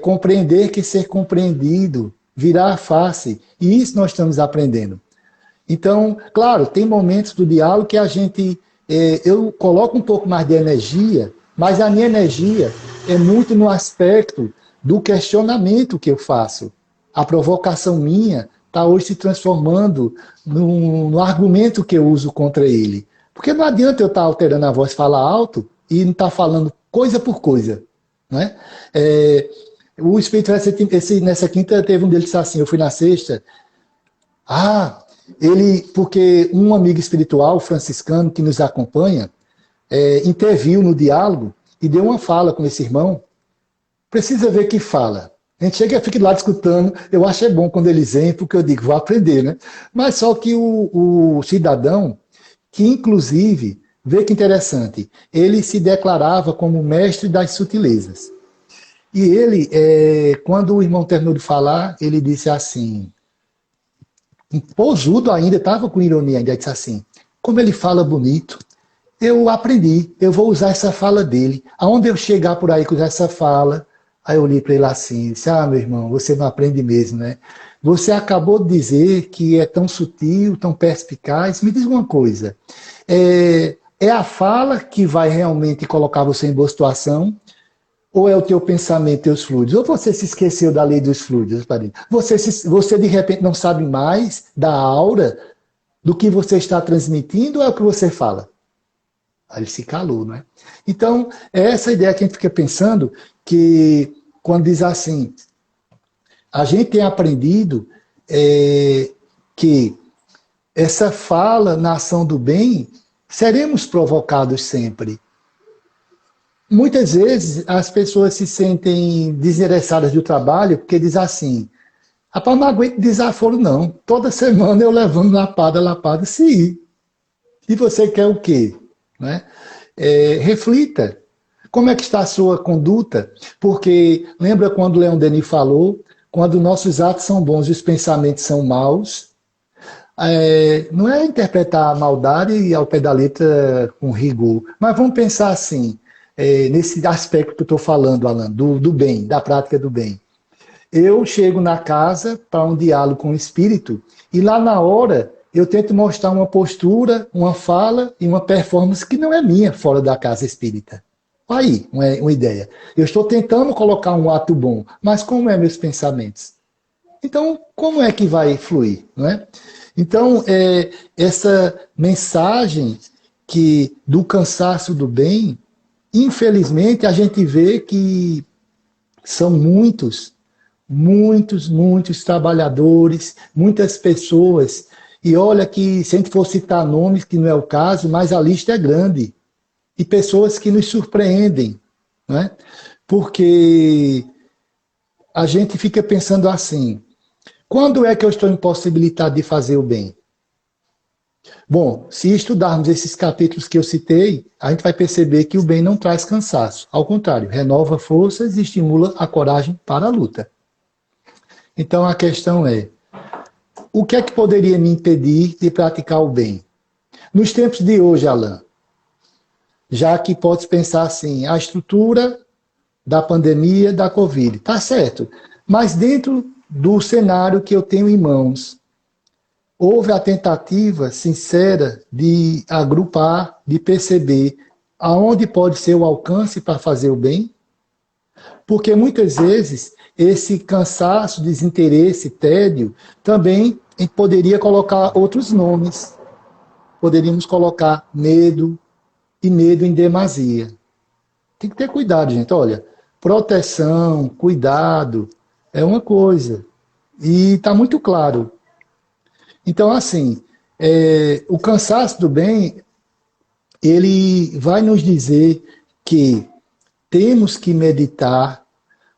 Compreender que ser compreendido, virar a face. E isso nós estamos aprendendo. Então, claro, tem momentos do diálogo que a gente... eu coloco um pouco mais de energia, mas a minha energia é muito no aspecto do questionamento que eu faço. A provocação minha está hoje se transformando no argumento que eu uso contra ele. Porque não adianta eu estar alterando a voz, falar alto e não estar falando coisa por coisa. Né? O Espírito, nessa quinta, teve um deles que disse assim, eu fui na sexta, porque um amigo espiritual, franciscano, que nos acompanha, interviu no diálogo e deu uma fala com esse irmão. Precisa ver que fala. A gente chega e fica lá escutando, eu acho bom quando eles vêm, porque eu digo, vou aprender, né? Mas só que o cidadão, que inclusive, vê que interessante, ele se declarava como mestre das sutilezas. E ele, quando o irmão terminou de falar, ele disse assim, pousudo ainda, estava com ironia ainda, disse assim, como ele fala bonito, eu aprendi, eu vou usar essa fala dele. Aonde eu chegar por aí com essa fala, aí eu olhei para ele assim, disse, meu irmão, você não aprende mesmo, né? Você acabou de dizer que é tão sutil, tão perspicaz, me diz uma coisa, é a fala que vai realmente colocar você em boa situação, ou é o teu pensamento, teus fluidos? Ou você se esqueceu da lei dos fluidos? Você de repente não sabe mais da aura do que você está transmitindo, ou é o que você fala? Aí ele se calou, não é? Então, é essa ideia que a gente fica pensando, que quando diz assim, a gente tem aprendido que essa fala na ação do bem, seremos provocados sempre. Muitas vezes as pessoas se sentem desinteressadas do trabalho porque diz assim, rapaz, não aguento desaforo não, toda semana eu levando lapada, sim. E você quer o quê? Né? Reflita, como é que está a sua conduta? Porque lembra quando Leon Denis falou, quando nossos atos são bons e os pensamentos são maus, não é interpretar a maldade ao pé da letra com rigor, mas vamos pensar assim, nesse aspecto que eu estou falando, Alan, do bem, da prática do bem. Eu chego na casa para um diálogo com o espírito e lá na hora eu tento mostrar uma postura, uma fala e uma performance que não é minha fora da casa espírita. Aí, uma ideia. Eu estou tentando colocar um ato bom, mas como é meus pensamentos? Então, como é que vai fluir? Não é? Então, essa mensagem do cansaço do bem, infelizmente, a gente vê que são muitos trabalhadores, muitas pessoas. E olha que, se a gente for citar nomes, que não é o caso, mas a lista é grande. E pessoas que nos surpreendem. Né? Porque a gente fica pensando assim, quando é que eu estou impossibilitado de fazer o bem? Bom, se estudarmos esses capítulos que eu citei, a gente vai perceber que o bem não traz cansaço. Ao contrário, renova forças e estimula a coragem para a luta. Então a questão é, o que é que poderia me impedir de praticar o bem? Nos tempos de hoje, Alain, já que pode pensar assim, a estrutura da pandemia da Covid, tá certo, mas dentro do cenário que eu tenho em mãos, houve a tentativa sincera de agrupar, de perceber aonde pode ser o alcance para fazer o bem? Porque muitas vezes esse cansaço, desinteresse, tédio, também a gente poderia colocar outros nomes. Poderíamos colocar medo, e medo em demasia. Tem que ter cuidado, gente. Olha, proteção, cuidado, é uma coisa. E está muito claro. Então, assim, o cansaço do bem, ele vai nos dizer que temos que meditar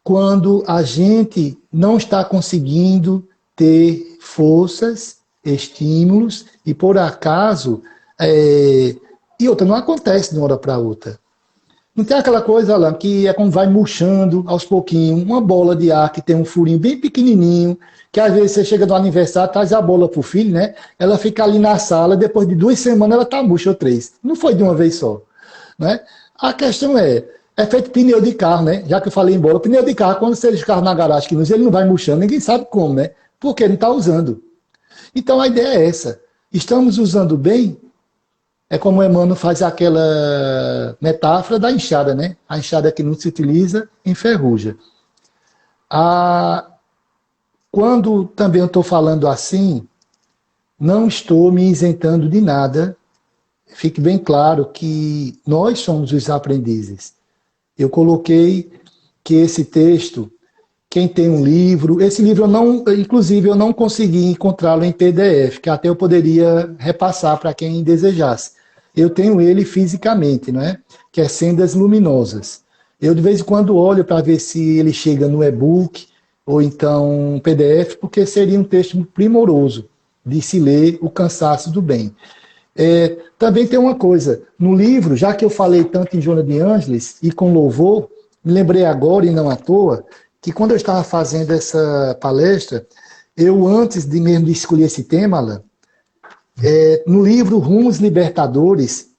quando a gente não está conseguindo ter forças, estímulos, e por acaso, e outra, não acontece de uma hora para outra. Não tem aquela coisa, Alan, que é como vai murchando aos pouquinhos, uma bola de ar que tem um furinho bem pequenininho, que às vezes você chega no aniversário, traz a bola pro filho, né? Ela fica ali na sala, depois de 2 semanas ela tá murcha ou 3. Não foi de uma vez só, né? A questão é feito pneu de carro, né? Já que eu falei em bola, pneu de carro, quando você deixa o carro na garagem, que ele não vai murchando, ninguém sabe como, né? Porque não está usando. Então a ideia é essa. Estamos usando bem. É como o Emmanuel faz aquela metáfora da enxada, né? A enxada que não se utiliza, enferruja. Quando também eu estou falando assim, não estou me isentando de nada. Fique bem claro que nós somos os aprendizes. Eu coloquei que esse texto, quem tem um livro, esse livro inclusive eu não consegui encontrá-lo em PDF, que até eu poderia repassar para quem desejasse. Eu tenho ele fisicamente, não é? Que é Sendas Luminosas. Eu de vez em quando olho para ver se ele chega no e-book ou então PDF, porque seria um texto primoroso de se ler O Cansaço do Bem. Também tem uma coisa, no livro, já que eu falei tanto em Joana de Ângeles e com louvor, me lembrei agora, e não à toa, que quando eu estava fazendo essa palestra, eu, antes de mesmo de escolher esse tema, Alan, no livro Rumos Libertadores,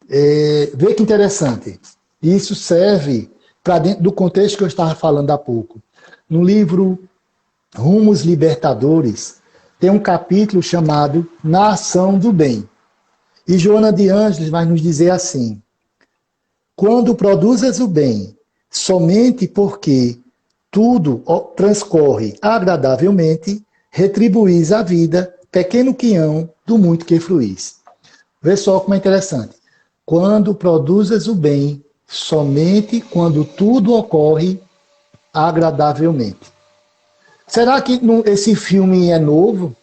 vê que interessante, isso serve para dentro do contexto que eu estava falando há pouco. No livro Rumos Libertadores, tem um capítulo chamado Na Ação do Bem. E Joana de Ângeles vai nos dizer assim: quando produzes o bem, somente porque tudo transcorre agradavelmente, retribuís a vida, pequeno quião do muito que fruís. Vê só como é interessante. Quando produzes o bem, somente quando tudo ocorre agradavelmente. Será que esse filme é novo?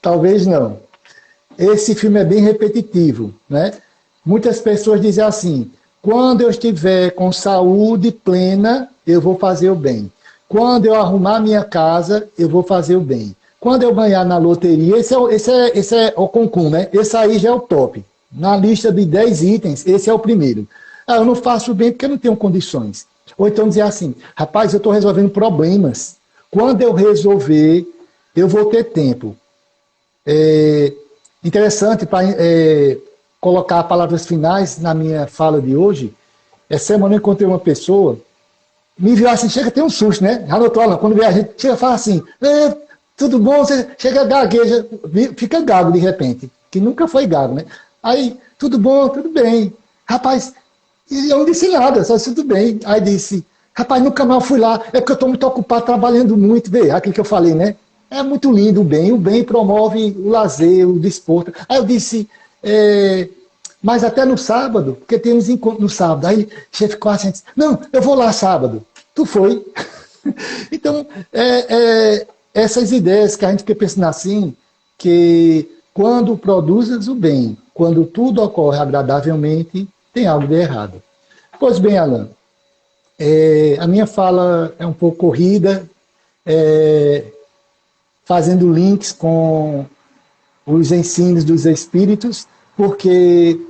Talvez não. Esse filme é bem repetitivo, né? Muitas pessoas dizem assim: quando eu estiver com saúde plena, eu vou fazer o bem. Quando eu arrumar minha casa, eu vou fazer o bem. Quando eu ganhar na loteria, esse é o concum, né? Esse aí já é o top. Na lista de 10 itens, esse é o primeiro. Eu não faço o bem porque eu não tenho condições. Ou então dizer assim: rapaz, eu estou resolvendo problemas. Quando eu resolver, eu vou ter tempo. Interessante para colocar palavras finais na minha fala de hoje. Essa semana eu encontrei uma pessoa, me viu assim, chega a ter um susto, né? Já notou, Alan? Quando vê a gente, chega e fala assim: tudo bom? Você chega gagueja, fica gago de repente, que nunca foi gago, né? Aí, tudo bom? Tudo bem. Rapaz, e eu não disse nada, só disse tudo bem. Aí disse: rapaz, nunca mais fui lá, é porque eu estou muito ocupado trabalhando muito. Vê, aquilo que eu falei, né? É muito lindo o bem promove o lazer, o desporto. Aí eu disse: mas até no sábado, porque temos encontro no sábado. Aí ele ficou assim: não, eu vou lá sábado. Tu foi. Então, essas ideias que a gente fica pensando assim, que quando produzes o bem, quando tudo ocorre agradavelmente, tem algo de errado. Pois bem, Alan, a minha fala é um pouco corrida, fazendo links com os ensinos dos espíritos, porque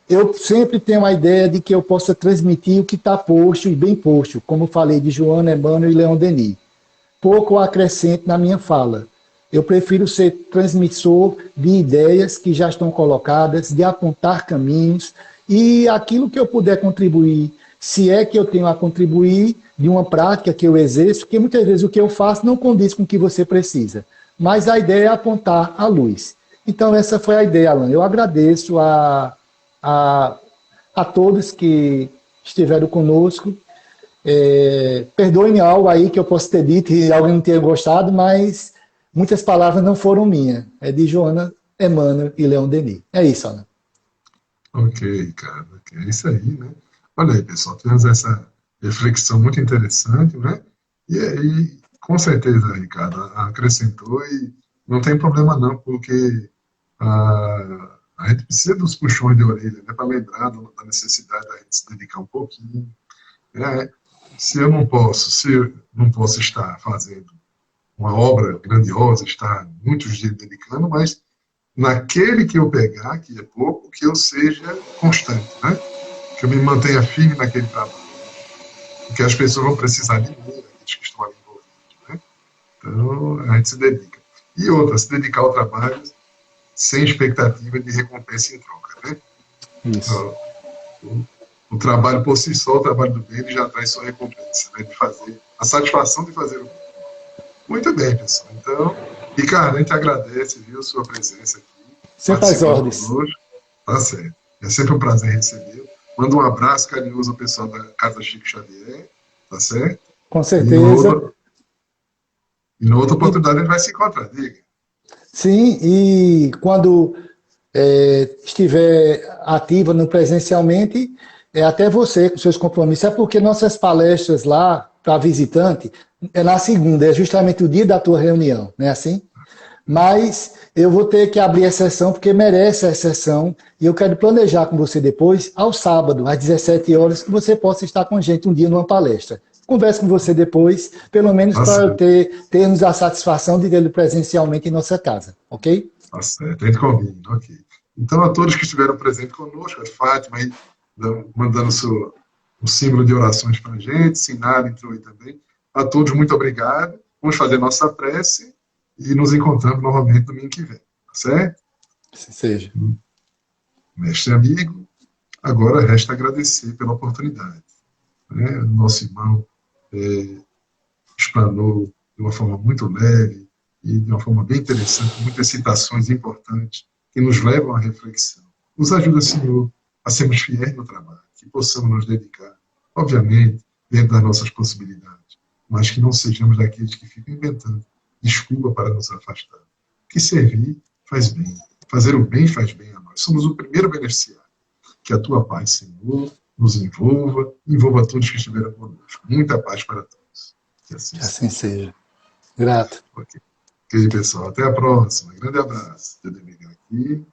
eu sempre tenho a ideia de que eu possa transmitir o que está posto e bem posto, como falei de Joana, Emmanuel e Leon Denis. Pouco acrescento na minha fala. Eu prefiro ser transmissor de ideias que já estão colocadas, de apontar caminhos, e aquilo que eu puder contribuir, se é que eu tenho a contribuir de uma prática que eu exerço, porque muitas vezes o que eu faço não condiz com o que você precisa. Mas a ideia é apontar a luz. Então essa foi a ideia, Alan. Eu agradeço a todos que estiveram conosco. Perdoe-me algo aí que eu posso ter dito e alguém não tenha gostado, mas muitas palavras não foram minhas. É de Joana, Emmanuel e Leon Denis. É isso, Ana. Ok, Ricardo. É isso aí, né? Olha aí, pessoal, tivemos essa reflexão muito interessante, né? E aí, com certeza, Ricardo, acrescentou e não tem problema não, porque a gente precisa dos puxões de orelha, né, para lembrar da necessidade da gente se dedicar um pouquinho, né? se eu não posso estar fazendo uma obra grandiosa, estar muitos dias dedicando, mas naquele que eu pegar, que é pouco, que eu seja constante, né? Que eu me mantenha firme naquele trabalho, porque as pessoas vão precisar de mim, aqueles que estão ali envolvidos, né? Então, a gente se dedica. E outra, se dedicar ao trabalho sem expectativa de recompensa em troca, né? Isso. O trabalho por si só, o trabalho do bem, ele já traz sua recompensa, né? De fazer, a satisfação de fazer o bem. Muito bem, pessoal. Então, Ricardo, a gente agradece, viu, a sua presença aqui, Sempre às participando ordens. conosco. Tá certo. É sempre um prazer recebê-lo. Manda um abraço carinhoso ao pessoal da Casa Chico Xavier, tá certo? Com E numa certeza. outra, e numa outra E, oportunidade a gente vai se encontrar, diga. sim, e quando estiver ativa no presencialmente, até você com seus compromissos. É porque nossas palestras lá, para visitante, é na segunda, é justamente o dia da tua reunião, não é assim? Mas eu vou ter que abrir exceção, porque merece a exceção, e eu quero planejar com você depois, ao sábado, às 17 horas, que você possa estar com a gente um dia numa palestra. Converso com você depois, pelo menos Tá para certo, termos a satisfação de vê-lo presencialmente em nossa casa, ok? tá certo. A gente combina, ok. Então, a todos que estiveram presentes conosco, a Fátima aí, mandando um símbolo de orações para a gente, Sinara entrou aí também. A todos, muito obrigado. Vamos fazer nossa prece e nos encontramos novamente domingo que vem, tá certo? Assim seja. Mestre amigo, agora resta agradecer pela oportunidade. Né? Nosso irmão explanou de uma forma muito leve e de uma forma bem interessante, muitas citações importantes que nos levam à reflexão. Nos ajuda, Senhor, a sermos fiéis no trabalho, que possamos nos dedicar, obviamente, dentro das nossas possibilidades, mas que não sejamos daqueles que ficam inventando desculpa para nos afastar. Que servir faz bem, fazer o bem faz bem a nós. Somos o primeiro beneficiário. Que a tua paz, Senhor, nos envolva todos que estiveram conosco. Muita paz para todos. Que assim Que assim seja. seja. Grato. Ok. Ok, pessoal. Até a próxima. Grande abraço. Deixa eu aqui.